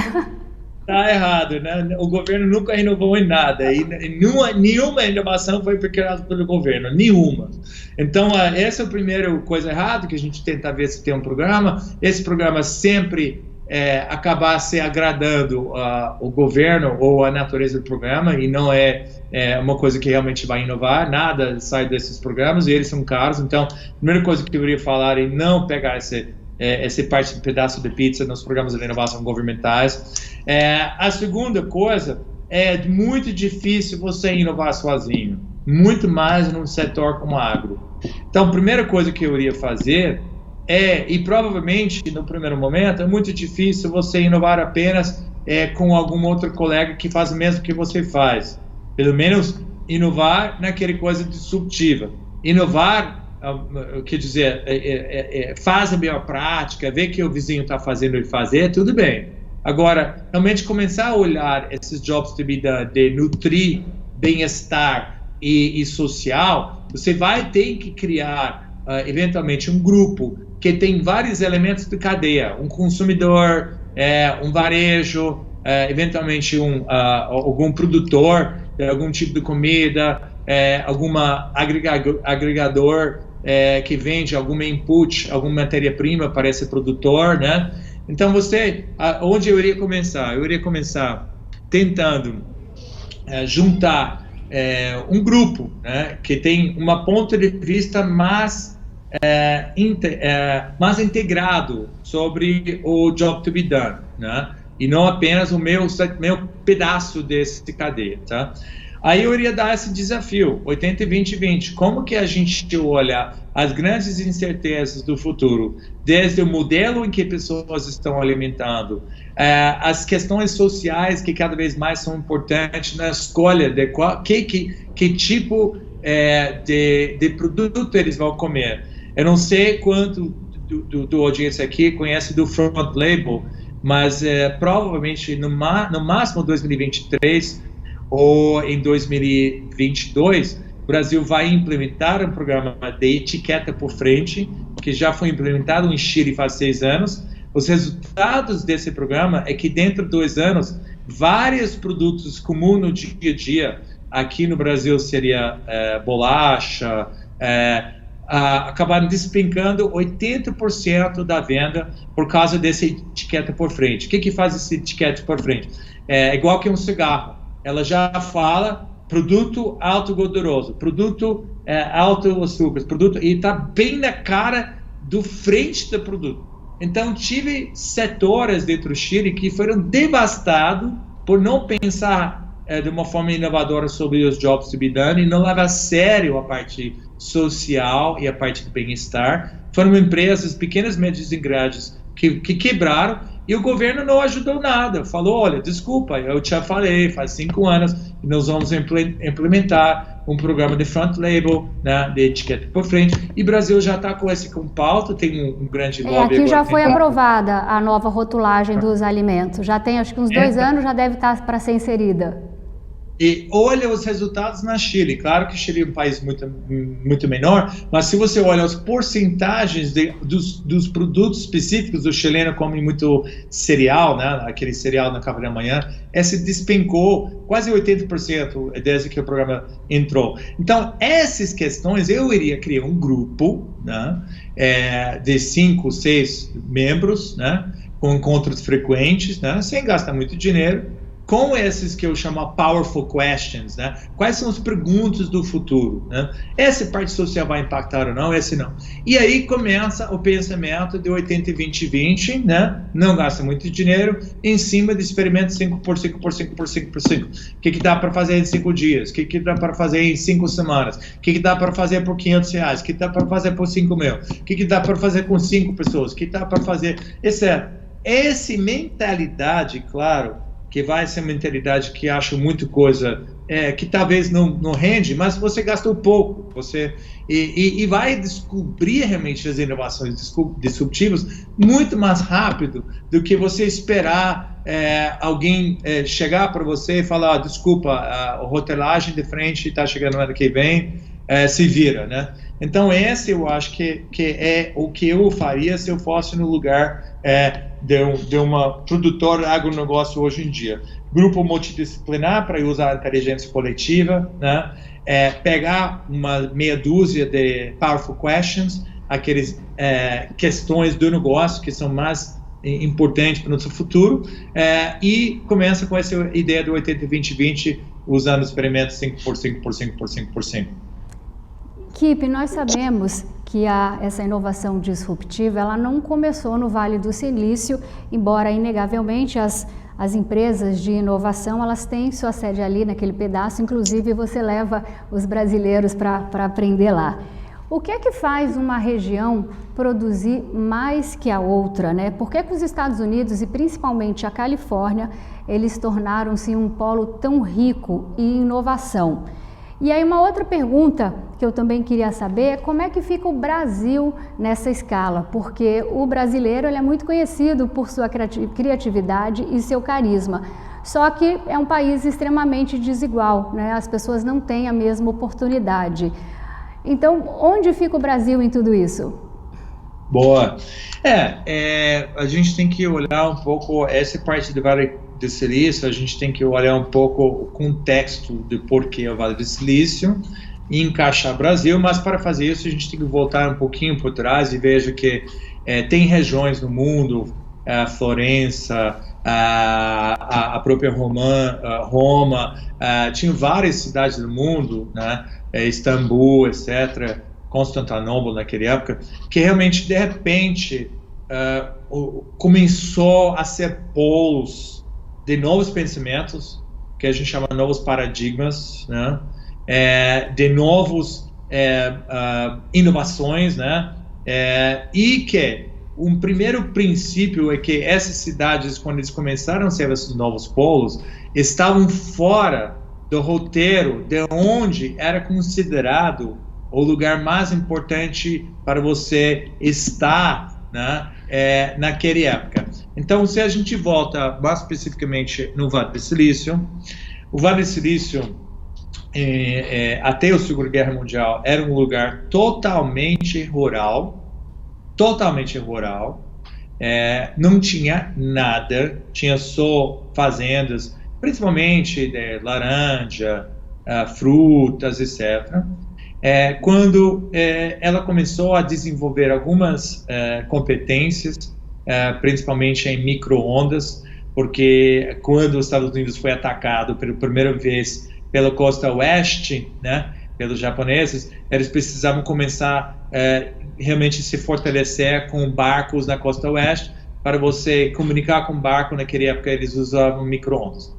Tá errado, né? O governo nunca inovou em nada, e nenhuma inovação foi criada pelo governo, nenhuma. Então, essa é a primeira coisa errada, que a gente tenta ver se tem um programa. Esse programa sempre acabar se agradando o governo ou a natureza do programa, e não é uma coisa que realmente vai inovar, nada sai desses programas, e eles são caros. Então, a primeira coisa que eu queria falar é não pegar esse pedaço de pizza nos programas de inovação governamentais. A segunda coisa, é muito difícil você inovar sozinho, muito mais num setor como agro. Então, a primeira coisa que eu iria fazer e provavelmente no primeiro momento é muito difícil você inovar apenas com algum outro colega que faz o mesmo que você faz. Pelo menos inovar naquele coisa disruptiva. Inovar, quer dizer, faz a melhor prática, ver que o vizinho está fazendo e fazer, tudo bem. Agora, realmente começar a olhar esses jobs de nutrir bem-estar e social, você vai ter que criar, eventualmente, um grupo que tem vários elementos de cadeia, um consumidor, um varejo, eventualmente algum produtor de algum tipo de comida, alguma agregador que vende alguma input, alguma matéria-prima para esse produtor, né? Então, onde eu iria começar? Eu iria começar tentando juntar um grupo, né, que tem uma ponto de vista mais integrado sobre o job to be done, né? E não apenas o meu pedaço desse cadeia, tá? Aí eu iria dar esse desafio, 80-20-20. Como que a gente olha as grandes incertezas do futuro, desde o modelo em que pessoas estão alimentando, as questões sociais que cada vez mais são importantes na escolha de que tipo de produto eles vão comer. Eu não sei quanto do audiência aqui conhece do front label, mas provavelmente no máximo 2023 ou em 2022, o Brasil vai implementar um programa de etiqueta por frente, que já foi implementado em Chile faz 6 anos. Os resultados desse programa é que dentro de 2 anos, vários produtos comuns no dia a dia, aqui no Brasil seria bolacha, acabaram despencando 80% da venda por causa dessa etiqueta por frente. O que faz essa etiqueta por frente? É igual que um cigarro. Ela já fala produto alto gorduroso, produto alto açúcar, e está bem na cara do frente do produto. Então, tive setores dentro do Chile que foram devastados por não pensar de uma forma inovadora sobre os jobs to be done e não levar a sério a parte social e a parte do bem-estar. Foram empresas pequenas, médias e grandes que quebraram. E o governo não ajudou nada, falou, olha, desculpa, eu te falei, faz 5 anos, que nós vamos implementar um programa de front label, né, de etiqueta por frente, e o Brasil já está com esse pauta, tem um grande lobby. Aqui já foi aprovada a nova rotulagem dos alimentos, já tem acho que uns 2 anos, já deve estar para ser inserida. E olha os resultados na Chile. Claro que o Chile é um país muito menor, mas se você olha as porcentagens dos produtos específicos, o chileno come muito cereal, né? Aquele cereal na café da manhã, esse despencou quase 80% desde que o programa entrou. Então, essas questões, eu iria criar um grupo, né, de 5, 6 membros, né, com encontros frequentes, né, sem gastar muito dinheiro, com esses que eu chamo Powerful Questions, né? Quais são as perguntas do futuro, né? Essa parte social vai impactar ou não, esse não. E aí começa o pensamento de 80-20-20, né? Não gasta muito dinheiro, em cima de experimento 5x5x5x5x5. O que dá para fazer em 5 dias? O que dá para fazer em 5 semanas? O que dá para fazer por R$500? O que dá para fazer por 5 mil? O que dá para fazer com 5 pessoas? O que dá para fazer... Essa mentalidade, claro, que vai ser uma mentalidade que acho muito coisa que talvez não rende, mas você gastou pouco, e vai descobrir realmente as inovações disruptivas muito mais rápido do que você esperar alguém chegar para você e falar, desculpa, a hotelagem de frente está chegando no ano que vem, se vira, né? Então esse eu acho que é o que eu faria se eu fosse no lugar de uma produtora de agronegócio hoje em dia. Grupo multidisciplinar para usar a inteligência coletiva, né? Pegar uma meia dúzia de powerful questions, aquelas questões do negócio que são mais importantes para o nosso futuro, e começa com essa ideia do 80-20-20, usando experimentos 5x5x5x5x5. Kip, nós sabemos que essa inovação disruptiva ela não começou no Vale do Silício, embora inegavelmente as empresas de inovação elas têm sua sede ali naquele pedaço, inclusive você leva os brasileiros para aprender lá. O que é que faz uma região produzir mais que a outra, né? Por que os Estados Unidos e principalmente a Califórnia eles tornaram-se um polo tão rico em inovação? E aí uma outra pergunta que eu também queria saber é como é que fica o Brasil nessa escala, porque o brasileiro ele é muito conhecido por sua criatividade e seu carisma, só que é um país extremamente desigual, né? As pessoas não têm a mesma oportunidade. Então, onde fica o Brasil em tudo isso? Boa. A gente tem que olhar um pouco essa parte do Vale do Silício, a gente tem que olhar um pouco o contexto de por que o Vale do Silício e encaixar o Brasil, mas para fazer isso a gente tem que voltar um pouquinho por trás e veja que tem regiões no mundo, a Florença, a própria Roma, tinha várias cidades do mundo, né, Istambul, etc., Constantinopla naquela época, que realmente de repente começou a ser polos de novos pensamentos, que a gente chama de novos paradigmas, né? De novos inovações, né? E que um primeiro princípio é que essas cidades, quando eles começaram a ser esses novos polos, estavam fora do roteiro de onde era considerado o lugar mais importante para você estar, né? Naquela época. Então, se a gente volta mais especificamente no Vale do Silício, o Vale do Silício, até a Segunda Guerra Mundial, era um lugar totalmente rural, não tinha nada, tinha só fazendas, principalmente de laranja, frutas, etc. Quando ela começou a desenvolver algumas competências, principalmente em micro-ondas, porque quando os Estados Unidos foi atacado pela primeira vez pela costa oeste, né, pelos japoneses, eles precisavam começar realmente se fortalecer com barcos na costa oeste. Para você comunicar com o barco, naquela época eles usavam micro-ondas.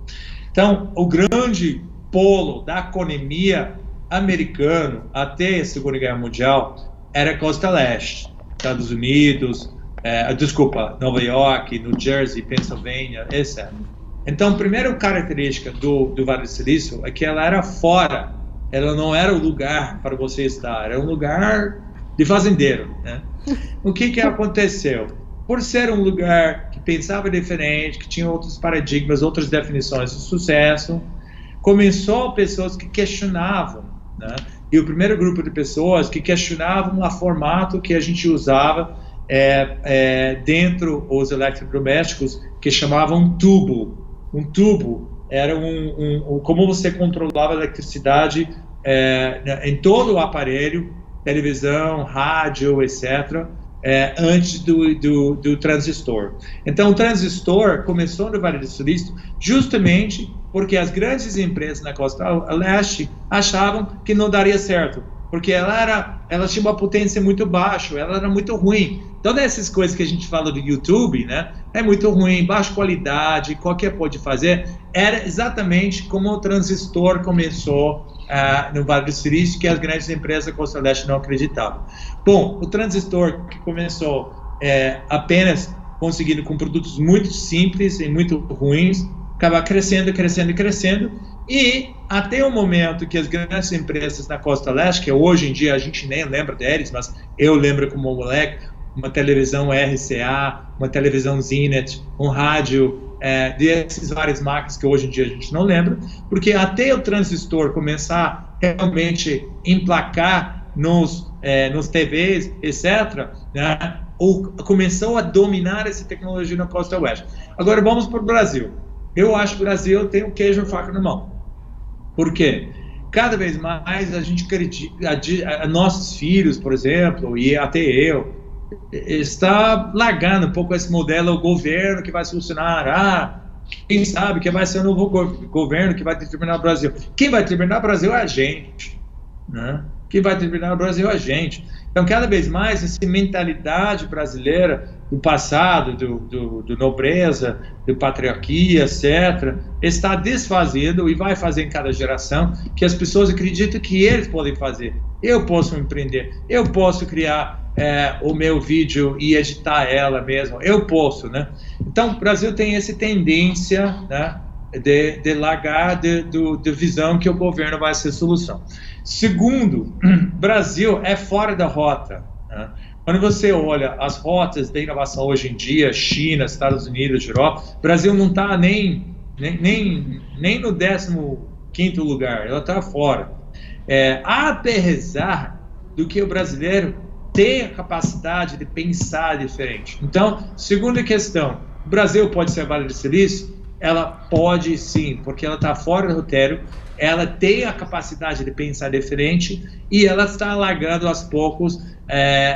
Então, o grande polo da economia americano até a Segunda Guerra Mundial era a costa leste, Estados Unidos, Nova York, New Jersey, Pensilvânia, etc. Então, a primeira característica do Vale do Silício é que ela era fora, ela não era o lugar para você estar, era um lugar de fazendeiro, né? O que aconteceu? Por ser um lugar que pensava diferente, que tinha outros paradigmas, outras definições de sucesso, começou pessoas que questionavam, né? E o primeiro grupo de pessoas que questionavam o formato que a gente usava dentro dos eletrodomésticos, que chamavam tubo. Um tubo era como você controlava a eletricidade em todo o aparelho, televisão, rádio, etc., antes do transistor. Então, o transistor começou no Vale do Silício justamente porque as grandes empresas na costa leste achavam que não daria certo, porque ela tinha uma potência muito baixa, ela era muito ruim. Todas essas coisas que a gente fala do YouTube, né, é muito ruim, baixa qualidade, qualquer pode fazer, era exatamente como o transistor começou no Vale do Silício, que as grandes empresas da costa leste não acreditavam. Bom, o transistor que começou apenas conseguindo com produtos muito simples e muito ruins, acaba crescendo, E até o momento que as grandes empresas na Costa Leste, que hoje em dia a gente nem lembra deles, mas eu lembro como moleque, uma televisão RCA, uma televisão Zenith, um rádio, desses várias marcas que hoje em dia a gente não lembra, porque até o transistor começar realmente emplacar nos TVs, etc., né, começou a dominar essa tecnologia na Costa Oeste. Agora vamos para o Brasil. Eu acho que o Brasil tem um queijo e faca na mão. Por quê? Cada vez mais a gente acredita, nossos filhos, por exemplo, e até eu, está largando um pouco esse modelo governo que vai solucionar, quem sabe que vai ser o novo governo que vai determinar o Brasil. Quem vai determinar o Brasil é a gente, né? Quem vai determinar o Brasil é a gente. Então, cada vez mais, essa mentalidade brasileira do passado, do nobreza, do patriarquia, etc., está desfazendo e vai fazer em cada geração que as pessoas acreditam que eles podem fazer. Eu posso empreender, eu posso criar o meu vídeo e editar ela mesmo, eu posso, né? Então, o Brasil tem essa tendência, né, de largar de visão que o governo vai ser a solução. Segundo, Brasil é fora da rota, né? Quando você olha as rotas da inovação hoje em dia, China, Estados Unidos, Europa, Brasil não está nem no 15º lugar, ela está fora. Apesar do que o brasileiro tem a capacidade de pensar diferente. Então, segunda questão, o Brasil pode ser a Vale do Silício? Ela pode sim, porque ela está fora do roteiro, ela tem a capacidade de pensar diferente e ela está largando aos poucos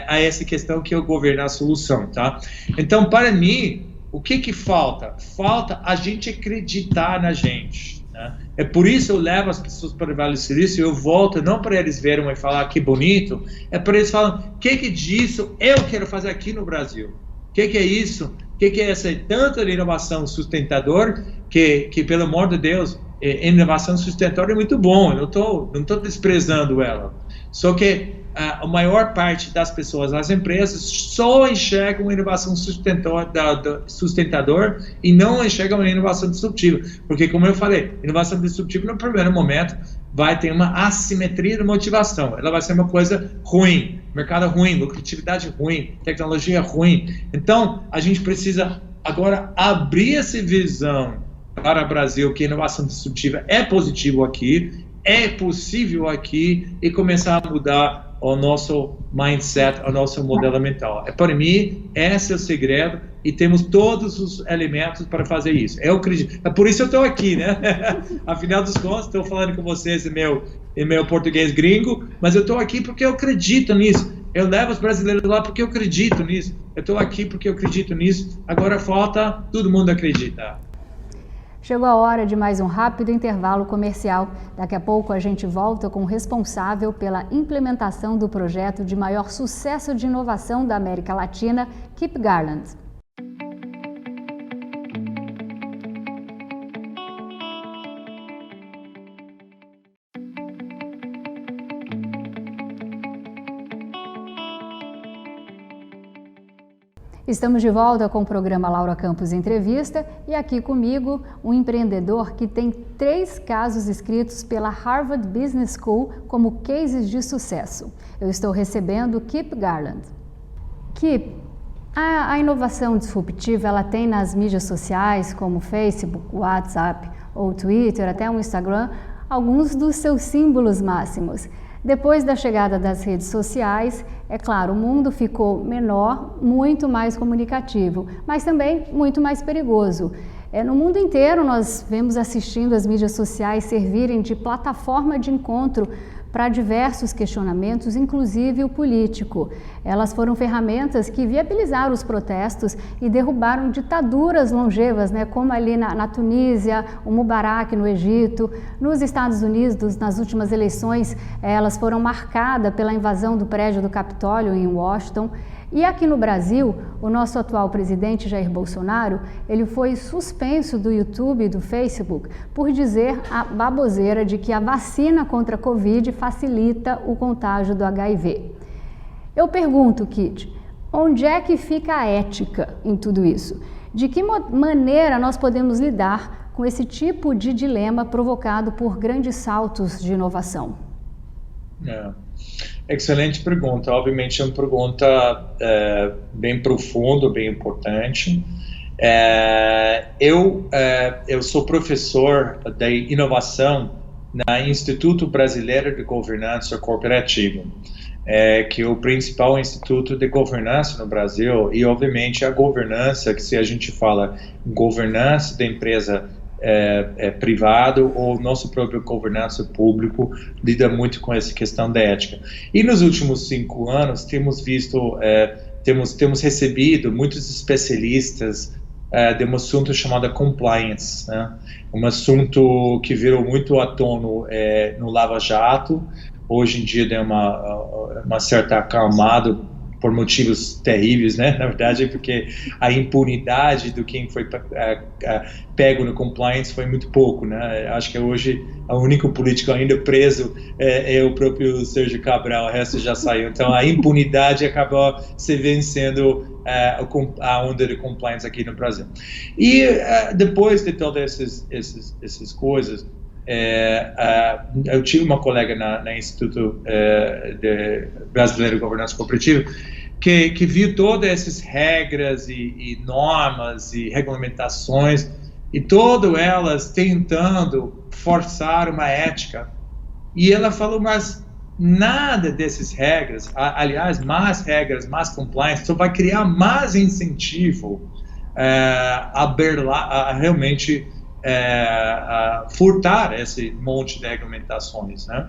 a essa questão que é o governo é a solução, tá? Então, para mim, o que falta? Falta a gente acreditar na gente, né? É por isso eu levo as pessoas para o Vale do Silício e eu volto, não para eles verem e falar que bonito, é para eles falarem, o que disso eu quero fazer aqui no Brasil? O que é isso? O que é essa tanta inovação sustentadora que pelo amor de Deus, inovação sustentadora é muito bom, eu não tô desprezando ela. Só que a maior parte das pessoas, as empresas, só enxergam inovação sustentadora e não enxergam a inovação disruptiva. Porque, como eu falei, inovação disruptiva, no primeiro momento, vai ter uma assimetria de motivação. Ela vai ser uma coisa ruim, mercado ruim, lucratividade ruim, tecnologia ruim. Então, a gente precisa agora abrir essa visão para o Brasil, que a inovação disruptiva é positivo aqui, é possível aqui, e começar a mudar o nosso mindset, o nosso modelo mental. Para mim, esse é o segredo e temos todos os elementos para fazer isso. Eu acredito. É por isso eu estou aqui, né? Afinal dos contos, estou falando com vocês em meu português gringo, mas eu estou aqui porque eu acredito nisso. Eu levo os brasileiros lá porque eu acredito nisso. Eu estou aqui porque eu acredito nisso. Agora falta todo mundo acreditar. Chegou a hora de mais um rápido intervalo comercial. Daqui a pouco a gente volta com o responsável pela implementação do projeto de maior sucesso de inovação da América Latina, Kip Garland. Estamos de volta com o programa Laura Campos Entrevista e aqui comigo um empreendedor que tem 3 casos escritos pela Harvard Business School como cases de sucesso. Eu estou recebendo Kip Garland. Kip, a inovação disruptiva ela tem nas mídias sociais como Facebook, WhatsApp ou Twitter, até o Instagram, alguns dos seus símbolos máximos. Depois da chegada das redes sociais, é claro, o mundo ficou menor, muito mais comunicativo, mas também muito mais perigoso. No mundo inteiro nós vemos assistindo as mídias sociais servirem de plataforma de encontro para diversos questionamentos, inclusive o político. Elas foram ferramentas que viabilizaram os protestos e derrubaram ditaduras longevas, como ali na Tunísia, o Mubarak no Egito. Nos Estados Unidos, nas últimas eleições, elas foram marcadas pela invasão do prédio do Capitólio em Washington. E aqui no Brasil, o nosso atual presidente Jair Bolsonaro, ele foi suspenso do YouTube e do Facebook por dizer a baboseira de que a vacina contra a Covid facilita o contágio do HIV. Eu pergunto, Kit, onde é que fica a ética em tudo isso? De que maneira nós podemos lidar com esse tipo de dilema provocado por grandes saltos de inovação? Excelente pergunta. Obviamente é uma pergunta bem profunda, bem importante. Eu sou professor de inovação no Instituto Brasileiro de Governança Corporativa, que é o principal instituto de governança no Brasil, e obviamente a governança, que se a gente fala governança da empresa privado ou nosso próprio governança público, lida muito com essa questão da ética. E nos últimos 5 anos temos visto, temos recebido muitos especialistas de um assunto chamado compliance, né? Um assunto que virou muito à tona no Lava Jato. Hoje em dia tem uma certa acalmada por motivos terríveis, né? Na verdade, porque a impunidade do quem foi pego no compliance foi muito pouco, né? Acho que hoje o único político ainda preso é o próprio Sérgio Cabral, o resto já saiu. Então a impunidade acabou se vencendo a onda de compliance aqui no Brasil. E depois de todas essas coisas, eu tive uma colega no Instituto Brasileiro de Governança Corporativa que viu todas essas regras e normas e regulamentações e todas elas tentando forçar uma ética. E ela falou, mas nada dessas regras, aliás, mais regras, mais compliance, só vai criar mais incentivo a realmente furtar esse monte de regulamentações, né?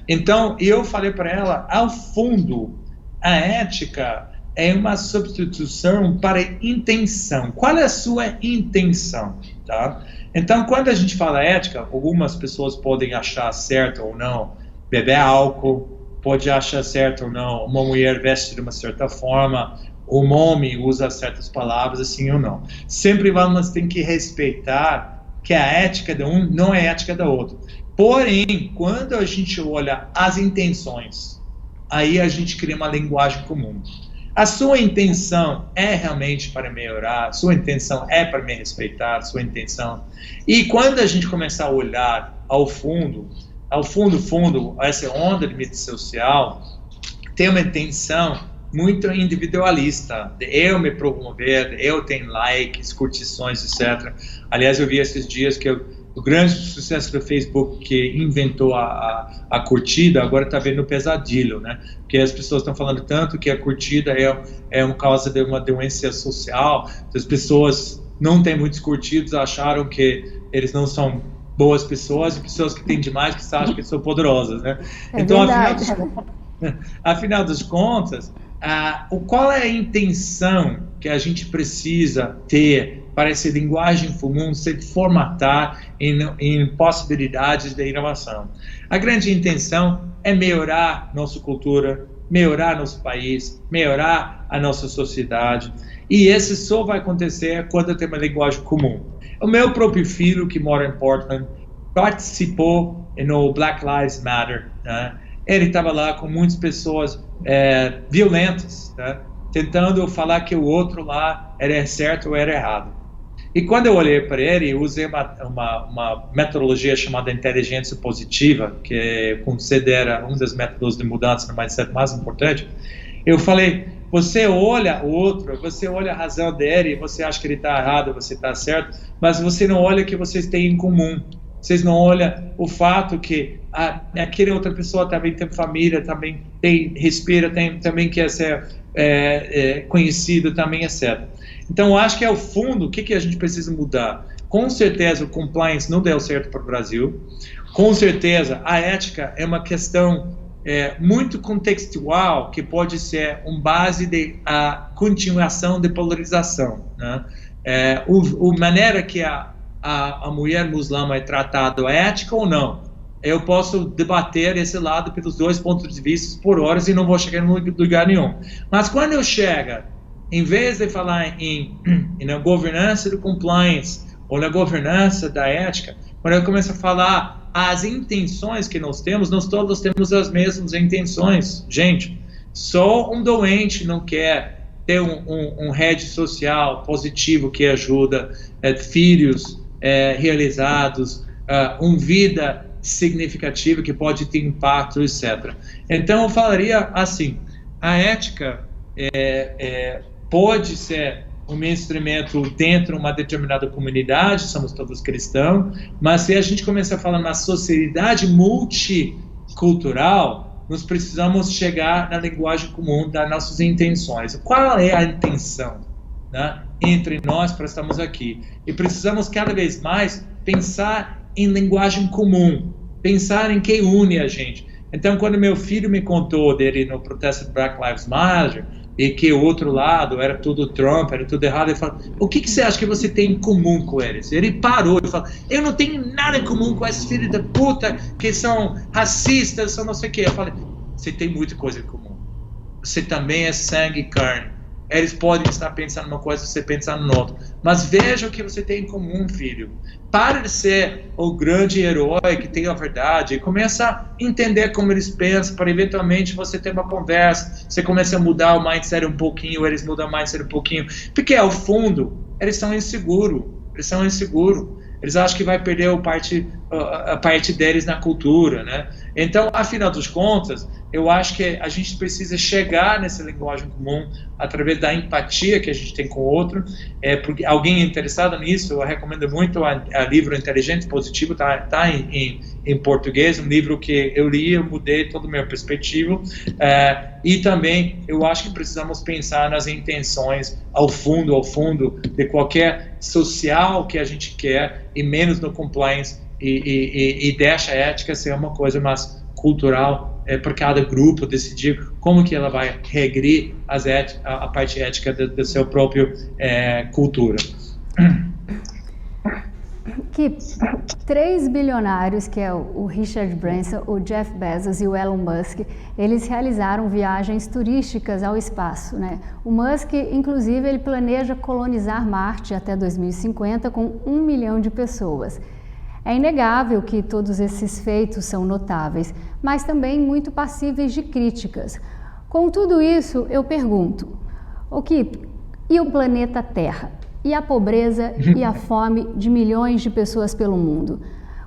Então, eu falei para ela, ao fundo, a ética é uma substituição para intenção. Qual é a sua intenção, tá? Então, quando a gente fala ética, algumas pessoas podem achar certo ou não beber álcool, pode achar certo ou não uma mulher veste de uma certa forma, um homem usa certas palavras, assim ou não. Sempre vamos ter que respeitar que a ética de um não é a ética da outra. Porém, quando a gente olha as intenções, aí a gente cria uma linguagem comum. A sua intenção é realmente para melhorar, a sua intenção é para me respeitar, a sua intenção. E quando a gente começar a olhar ao fundo, essa onda de mídia social tem uma intenção muito individualista, de eu me promover, de eu ter likes, curtições, etc. Aliás, eu vi esses dias que o grande sucesso do Facebook, que inventou a curtida, agora está vendo o pesadelo, né? Porque as pessoas estão falando tanto que a curtida é uma causa de uma doença social, as pessoas não têm muitos curtidos, acharam que eles não são boas pessoas, e pessoas que têm demais que acham que são poderosas, né? Então, afinal das contas, qual é a intenção que a gente precisa ter para essa linguagem comum se formatar em possibilidades de inovação? A grande intenção é melhorar nossa cultura, melhorar nosso país, melhorar a nossa sociedade, e isso só vai acontecer quando tem uma linguagem comum. O meu próprio filho, que mora em Portland, participou no Black Lives Matter, né? Ele estava lá com muitas pessoas violentas, né? Tentando falar que o outro lá era certo ou era errado. E quando eu olhei para ele, eu usei uma metodologia chamada inteligência positiva, que considera um dos métodos de mudança no mindset mais importante. Eu falei, você olha o outro, você olha a razão dele, você acha que ele está errado, você está certo, mas você não olha o que vocês têm em comum. Vocês não olham o fato que aquela outra pessoa também tem família, também respira, também quer ser conhecido, também etc. Então, eu acho que ao fundo, o que a gente precisa mudar? Com certeza, o compliance não deu certo para o Brasil. Com certeza, a ética é uma questão muito contextual, que pode ser uma base de continuação de polarização, né? A maneira que a mulher muçulmana é tratada é ética ou não? Eu posso debater esse lado pelos dois pontos de vista por horas e não vou chegar em lugar nenhum. Mas quando eu chego, em vez de falar na governança do compliance ou na governança da ética, quando eu começo a falar as intenções que nós todos temos as mesmas intenções. Gente, só um doente não quer ter um rede social positivo que ajuda, filhos realizados, uma vida significativa que pode ter impacto, etc. Então, eu falaria assim, a ética pode ser um instrumento dentro de uma determinada comunidade, somos todos cristãos, mas se a gente começar a falar numa sociedade multicultural, nós precisamos chegar na linguagem comum das nossas intenções. Qual é a intenção, né, entre nós para estarmos aqui? E precisamos cada vez mais pensar em linguagem comum, pensar em que une a gente. Então, quando meu filho me contou dele no protesto do Black Lives Matter, e que o outro lado era tudo Trump, era tudo errado, ele falou, o que você acha que você tem em comum com eles? Ele parou e falou, eu não tenho nada em comum com esses filhos da puta que são racistas, são não sei o que. Eu falei, você tem muita coisa em comum. Você também é sangue e carne. Eles podem estar pensando numa coisa, você pensando em outra. Mas veja o que você tem em comum, filho. Para de ser o grande herói que tem a verdade e começa a entender como eles pensam, para eventualmente você ter uma conversa, você começa a mudar o mindset um pouquinho, eles mudam o mindset um pouquinho. Porque, ao fundo, eles são inseguros. Eles acham que vai perder a parte deles na cultura, né? Então, afinal dos contas, eu acho que a gente precisa chegar nessa linguagem comum através da empatia que a gente tem com o outro. Porque alguém interessado nisso, eu recomendo muito o livro Inteligente Positivo, tá em português, um livro que eu li, eu mudei toda a minha perspectiva. E também, eu acho que precisamos pensar nas intenções ao fundo de qualquer social que a gente quer, e menos no compliance, e deixa a ética ser uma coisa mais cultural, para cada grupo decidir como que ela vai regrir a parte ética da sua própria cultura. Que 3 bilionários, que é o Richard Branson, o Jeff Bezos e o Elon Musk, eles realizaram viagens turísticas ao espaço, né? O Musk, inclusive, ele planeja colonizar Marte até 2050 com 1 milhão de pessoas. É inegável que todos esses feitos são notáveis, mas também muito passíveis de críticas. Com tudo isso, eu pergunto, e o planeta Terra? E a pobreza e a fome de milhões de pessoas pelo mundo?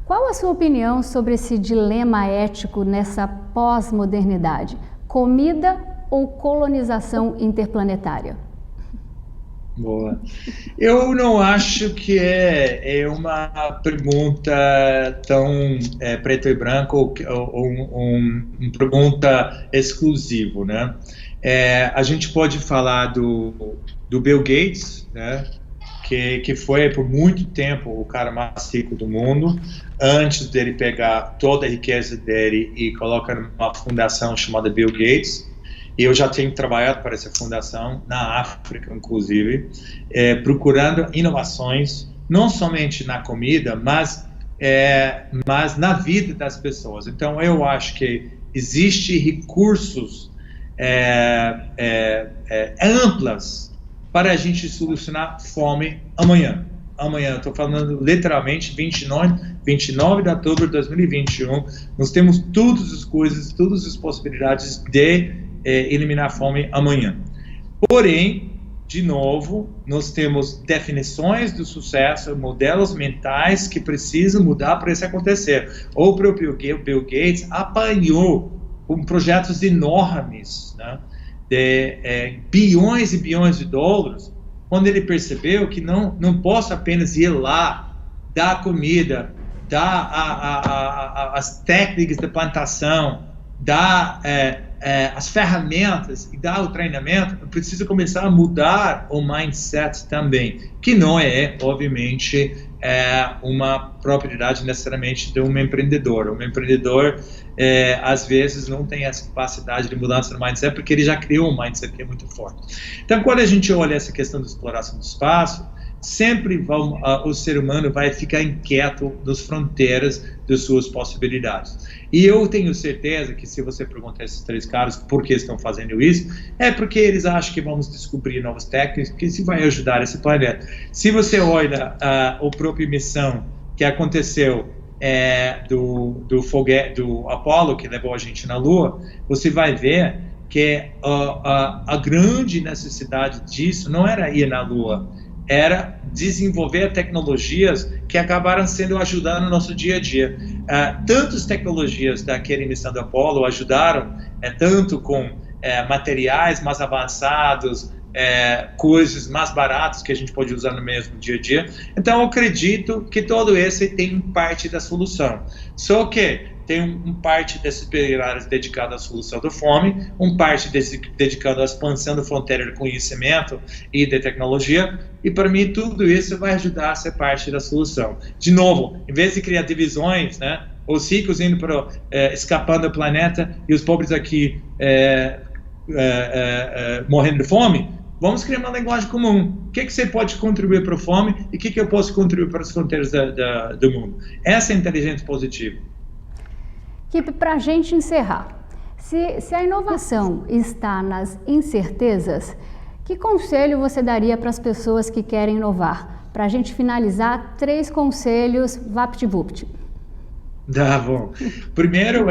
Qual a sua opinião sobre esse dilema ético nessa pós-modernidade? Comida ou colonização interplanetária? Boa. Eu não acho que é uma pergunta tão preto e branco ou uma pergunta exclusiva, né? A gente pode falar do Bill Gates, né? Que foi por muito tempo o cara mais rico do mundo, antes dele pegar toda a riqueza dele e colocar numa fundação chamada Bill Gates. E eu já tenho trabalhado para essa fundação na África, inclusive, procurando inovações, não somente na comida, mas na vida das pessoas. Então, eu acho que existem recursos amplos para a gente solucionar fome amanhã. Amanhã, estou falando literalmente 29 de outubro de 2021, nós temos todas as coisas, todas as possibilidades de eliminar a fome amanhã. Porém, de novo, nós temos definições do sucesso, modelos mentais que precisam mudar para isso acontecer. O próprio Bill Gates apanhou com projetos enormes, né, de bilhões e bilhões de dólares, quando ele percebeu que não posso apenas ir lá, dar comida, dar as técnicas de plantação, dar as ferramentas e dar o treinamento, eu preciso começar a mudar o mindset também, que não é, obviamente, uma propriedade necessariamente de um empreendedor. Um empreendedor, às vezes, não tem essa capacidade de mudança no mindset, porque ele já criou um mindset que é muito forte. Então, quando a gente olha essa questão da exploração do espaço, sempre o ser humano vai ficar inquieto nas fronteiras das suas possibilidades. E eu tenho certeza que, se você perguntar a esses 3 caras por que estão fazendo isso, é porque eles acham que vamos descobrir novas técnicas que isso vai ajudar esse planeta. Se você olha a própria missão que aconteceu do Apollo, que levou a gente na Lua, você vai ver que a grande necessidade disso não era ir na Lua, era desenvolver tecnologias que acabaram sendo ajudando no nosso dia a dia. Tantas tecnologias daquela missão do Apollo ajudaram, tanto com materiais mais avançados, coisas mais baratas que a gente pode usar no mesmo dia a dia. Então, eu acredito que todo esse tem parte da solução. Só que tem parte desses pilares dedicado à solução da fome, parte dedicado à expansão da fronteira de conhecimento e de tecnologia, e para mim tudo isso vai ajudar a ser parte da solução. De novo, em vez de criar divisões, né, os ricos indo para escapando do planeta e os pobres aqui morrendo de fome, vamos criar uma linguagem comum. O que você pode contribuir para a fome e o que eu posso contribuir para as fronteiras do mundo? Essa é a inteligência positiva. Kip, para a gente encerrar, se a inovação está nas incertezas, que conselho você daria para as pessoas que querem inovar? Para a gente finalizar, 3 conselhos, vapt-vupt. Tá bom. Primeiro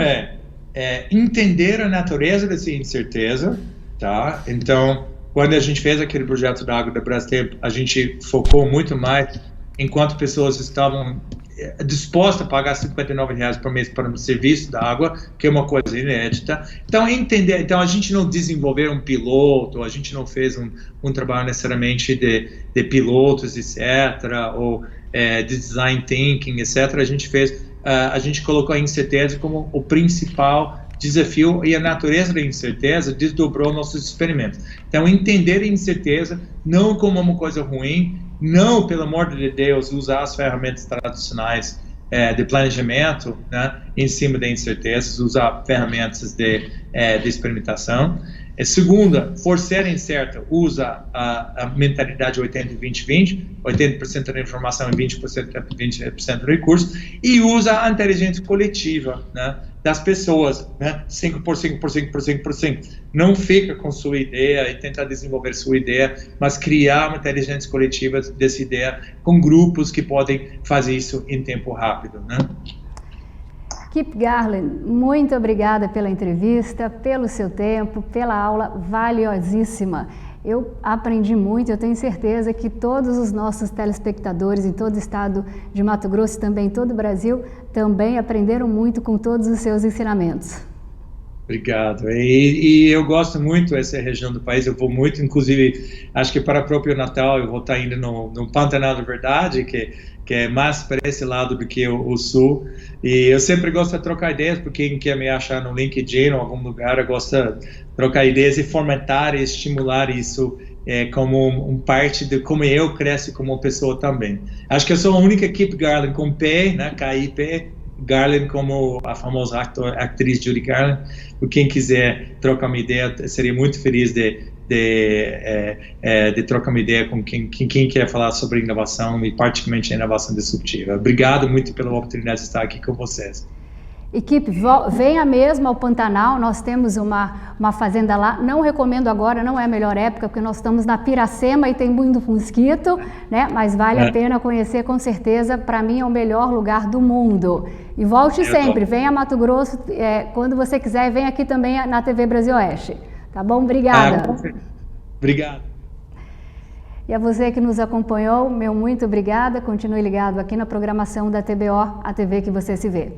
entender a natureza dessa incerteza, tá? Então, quando a gente fez aquele projeto da Água da Brastemp, a gente focou muito mais enquanto pessoas estavam dispostas a pagar R$59 por mês para um serviço da água, que é uma coisa inédita. Então, então a gente não desenvolveu um piloto, a gente não fez um trabalho necessariamente de pilotos, etc., ou de design thinking, etc. A gente colocou a incerteza como o principal desafio, e a natureza da incerteza desdobrou nossos experimentos. Então, entender a incerteza não como uma coisa ruim, não, pelo amor de Deus, usar as ferramentas tradicionais de planejamento, né, em cima da incerteza, usar ferramentas de experimentação. Segunda, for ser incerto, usa a mentalidade 80-20-20, 80% da informação e 20% do recurso, e usa a inteligência coletiva, né, das pessoas, né, 5%. Não fica com sua ideia e tentar desenvolver sua ideia, mas criar uma inteligência coletiva dessa ideia com grupos que podem fazer isso em tempo rápido, né? Kip Garland, muito obrigada pela entrevista, pelo seu tempo, pela aula valiosíssima. Eu aprendi muito, eu tenho certeza que todos os nossos telespectadores em todo o estado de Mato Grosso, também em todo o Brasil, também aprenderam muito com todos os seus ensinamentos. Obrigado. E eu gosto muito dessa região do país, eu vou muito, inclusive, acho que para o próprio Natal eu vou estar indo no Pantanal da Verdade, que é mais para esse lado do que o sul, e eu sempre gosto de trocar ideias, porque quem quer me achar no LinkedIn ou em algum lugar, eu gosto de trocar ideias e fomentar e estimular isso como parte de como eu cresço como pessoa também. Acho que eu sou a única Kip Garland com P, né, K-I-P, Garland como a famosa atriz Judy Garland. Por quem quiser trocar uma ideia, seria muito feliz de trocar uma ideia com quem quer falar sobre inovação e particularmente a inovação disruptiva. Obrigado muito pela oportunidade de estar aqui com vocês. Equipe, venha mesmo ao Pantanal, nós temos uma fazenda lá, não recomendo agora, não é a melhor época, porque nós estamos na Piracema e tem muito mosquito, né? Mas vale a pena conhecer com certeza, para mim é o melhor lugar do mundo. E volte sempre, venha a Mato Grosso, quando você quiser, vem aqui também na TV Brasil Oeste. Tá bom? Obrigada. Obrigado. E a você que nos acompanhou, meu muito obrigada, continue ligado aqui na programação da TBO, a TV que você se vê.